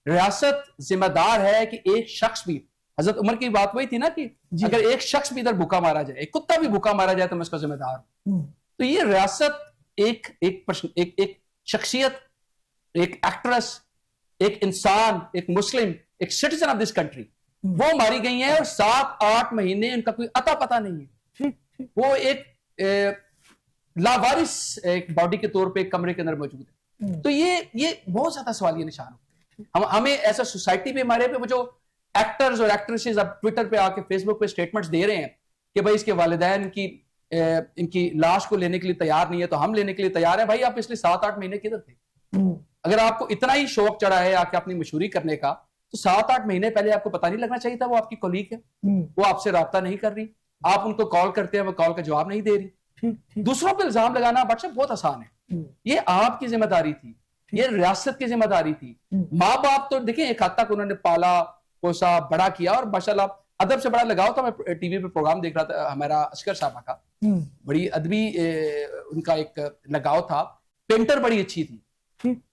ریاست ذمہ دار ہے کہ ایک شخص بھی, حضرت عمر کی بات وہی تھی نا کہ اگر ایک شخص بھی ادھر بھوکا مارا جائے, ایک کتا بھی بھوکا مارا جائے تو میں اس کا ذمہ دار ہوں. تو یہ ریاست ایک شخصیت, ایک ایکٹریس, ایک انسان, ایک مسلم, ایک سٹیزن آف دس کنٹری, وہ ماری گئی ہیں اور 7-8 مہینے ان کا کوئی عطا پتہ نہیں ہے. وہ ایک لاوارث ایک باڈی کے طور پہ ایک کمرے کے اندر موجود ہے. تو یہ بہت زیادہ سوالیہ نشان ہوتے ہیں. ہمیں ایسا سوسائٹی پہ, ہمارے پہ وہ جو ایکٹرز اور ایکٹریسز اب ٹویٹر پہ آ کے فیس بک پہ اسٹیٹمنٹس دے رہے ہیں کہ بھائی اس کے والدین ان کی لاش کو لینے کے لیے تیار نہیں ہے تو ہم لینے کے لیے تیار ہیں. بھائی آپ پچھلے 7-8 مہینے کدھر تھے؟ اگر آپ کو اتنا ہی شوق چڑھا ہے آ کے اپنی مشہوری کرنے کا تو 7-8 مہینے پہلے آپ کو پتہ نہیں لگنا چاہیے تھا وہ آپ کی کولیگ ہے, وہ آپ سے رابطہ نہیں کر رہی, آپ ان کو کال کرتے ہیں وہ کال کا جواب نہیں دے رہی. دوسروں پہ الزام لگانا بادشاہ بہت آسان ہے. یہ آپ کی ذمہ داری تھی, یہ ریاست کی ذمہ داری تھی. ماں باپ تو دیکھیں ایک حد تک انہوں نے پالا پوسا بڑا کیا, اور ماشاءاللہ ادب سے بڑا لگاؤ تھا. میں ٹی وی پہ پروگرام دیکھ رہا تھا ہمارا عسکر صاحبہ کا, بڑی ادبی ان کا ایک لگاؤ تھا. پینٹر بڑی اچھی تھی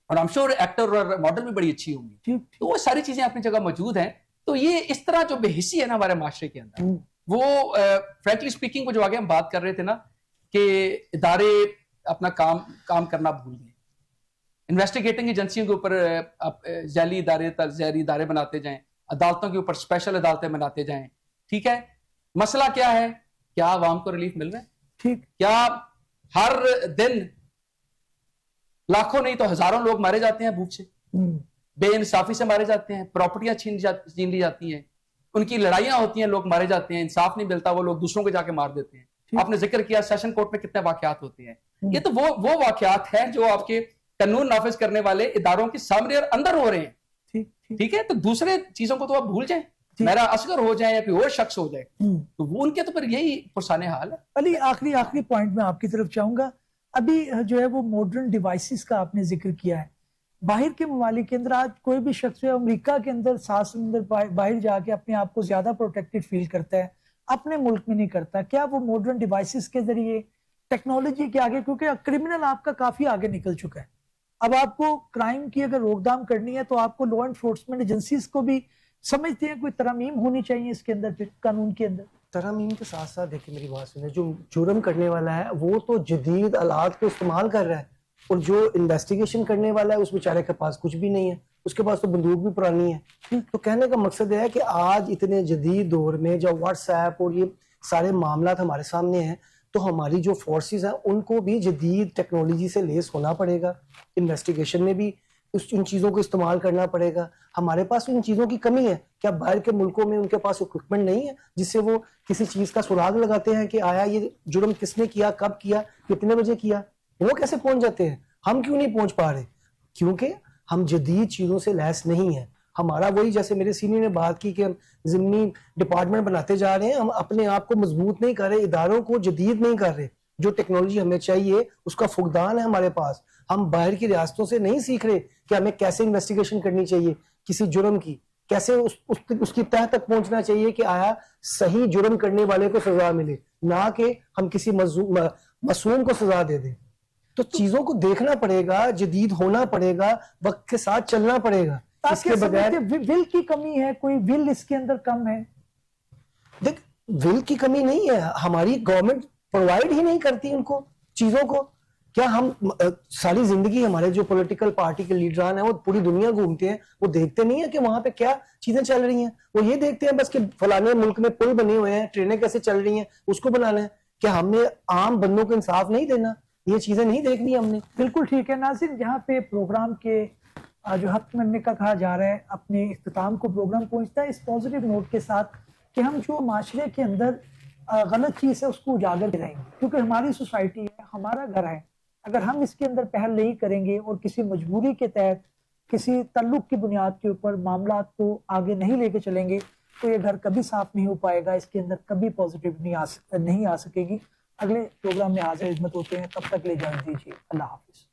اور I'm sure ایکٹر اور ماڈل بھی بڑی اچھی ہوں گی. تو وہ ساری چیزیں اپنی جگہ موجود ہیں. تو یہ اس طرح جو بے حسی ہے نا ہمارے معاشرے کے اندر, وہ فرینکلی اسپیکنگ, وہ جو آگے ہم بات کر رہے تھے نا کہ ادارے اپنا کام کرنا بھول گئے. انویسٹیگیٹنگ ایجنسیوں کے اوپر ذیلی ادارے بناتے جائیں, عدالتوں کے اوپر اسپیشل عدالتیں بناتے جائیں. ٹھیک ہے, مسئلہ کیا ہے؟ کیا عوام کو ریلیف مل رہا ہے؟ کیا ہر دن لاکھوں نہیں تو ہزاروں لوگ مارے جاتے ہیں بھوک سے, بے انصافی سے مارے جاتے ہیں, پراپرٹیاں چھین لی جاتی ہیں, ان کی لڑائیاں ہوتی ہیں, لوگ مارے جاتے ہیں, انصاف نہیں ملتا, وہ لوگ دوسروں کو جا کے مار دیتے ہیں. آپ نے ذکر کیا سیشن کورٹ میں کتنے واقعات ہوتے ہیں. یہ تو وہ واقعات ہیں جو آپ کے قانون نافذ کرنے والے اداروں کے سامنے اور اندر ہو رہے ہیں. ٹھیک ہے, تو دوسرے چیزوں کو تو آپ بھول جائیں, میرا اصغر ہو جائے یا کوئی اور شخص ہو جائے, تو وہ ان کے تو پھر یہی پرسان حال ہے. علی, آخری پوائنٹ میں آپ کی طرف چاہوں گا. ابھی جو ہے وہ ماڈرن ڈیوائسز کا آپ نے ذکر کیا ہے. باہر کے ممالک کے اندر آج کوئی بھی شخص جو ہے امریکہ کے اندر 7 سمندر باہر جا کے اپنے آپ کو زیادہ پروٹیکٹڈ فیل کرتا ہے, اپنے ملک میں نہیں کرتا. کیا وہ ماڈرن ڈیوائسز کے ذریعے, ٹیکنالوجی کے آگے, کیونکہ کرمنل آپ کا کافی آگے نکل چکا ہے, اب آپ کو کرائم کی اگر روک تھام کرنی ہے تو آپ کو لا انفورسمنٹ ایجنسیز کو بھی سمجھتے ہیں کوئی ترامیم ہونی چاہیے اس کے اندر, پھر قانون کے اندر. ترامیم کے ساتھ ساتھ دیکھیں میری بات سنیں, جو جرم کرنے والا ہے وہ تو جدید آلات کو استعمال کر رہا ہے, اور جو انویسٹیگیشن کرنے والا ہے اس بیچارے کے پاس کچھ بھی نہیں ہے, اس کے پاس تو بندوق بھی پرانی ہے. تو کہنے کا مقصد ہے کہ آج اتنے جدید دور میں جب واٹس ایپ اور یہ سارے معاملات ہمارے سامنے ہیں, تو ہماری جو فورسز ہیں ان کو بھی جدید ٹیکنالوجی سے لیس ہونا پڑے گا. انویسٹیگیشن میں بھی ان چیزوں کو استعمال کرنا پڑے گا. ہمارے پاس ان چیزوں کی کمی ہے. کیا باہر کے ملکوں میں ان کے پاس اکوپمنٹ نہیں ہے جس سے وہ کسی چیز کا سراغ لگاتے ہیں کہ آیا یہ جرم کس نے کیا, کب کیا, کتنے بجے کیا؟ وہ کیسے پہنچ جاتے ہیں؟ ہم کیوں نہیں پہنچ پا رہے؟ کیونکہ ہم جدید چیزوں سے لیس نہیں ہیں. ہمارا وہی, جیسے میرے سینئر نے بات کی کہ ہم ضمنی ڈپارٹمنٹ بناتے جا رہے ہیں, ہم اپنے آپ کو مضبوط نہیں کر رہے, اداروں کو جدید نہیں کر رہے. جو ٹیکنالوجی ہمیں چاہیے اس کا فقدان ہے ہمارے پاس. ہم باہر کی ریاستوں سے نہیں سیکھ رہے کہ ہمیں کیسے انویسٹیگیشن کرنی چاہیے کسی جرم کی, کیسے اس کی تہ تک پہنچنا چاہیے کہ آیا صحیح جرم کرنے والے کو سزا ملے, نہ کہ ہم کسی معصوم کو سزا دے دیں. تو چیزوں کو دیکھنا پڑے گا, جدید ہونا پڑے گا, وقت کے ساتھ چلنا پڑے گا. اس کے بغیر ول کی کمی ہے, کوئی ول اس کے اندر کم ہے. دیکھ, ول کی کمی نہیں ہے, ہماری گورنمنٹ پرووائڈ ہی نہیں کرتی ان کو چیزوں کو. کیا ہم ساری زندگی ہمارے جو پولیٹیکل پارٹی کے لیڈران ہیں وہ پوری دنیا گھومتے ہیں, وہ دیکھتے نہیں ہیں کہ وہاں پہ کیا چیزیں چل رہی ہیں؟ وہ یہ دیکھتے ہیں بس کہ فلانے ملک میں پل بنے ہوئے ہیں, ٹرینیں کیسے چل رہی ہیں, اس کو بنانا ہے. کیا ہم نے عام بندوں کو انصاف نہیں دینا؟ یہ چیزیں نہیں دیکھنی ہم نے. بالکل ٹھیک ہے. ناظرین, جہاں پہ پروگرام کے جو حق مرنے کا کہا جا رہا ہے اپنے اختتام کو پروگرام پہنچتا ہے اس پازیٹیو نوٹ کے ساتھ کہ ہم جو معاشرے کے اندر غلط چیز ہے اس کو اجاگر کریں گے، کیونکہ ہماری سوسائٹی ہے، ہمارا گھر ہے. اگر ہم اس کے اندر پہل نہیں کریں گے اور کسی مجبوری کے تحت کسی تعلق کی بنیاد کے اوپر معاملات کو آگے نہیں لے کے چلیں گے تو یہ گھر کبھی صاف نہیں ہو پائے گا، اس کے اندر کبھی پازیٹیو نہیں آ سکے گی. اگلے پروگرام میں حاضر خدمت ہوتے ہیں، تب تک لے جان دیجیے. اللہ حافظ.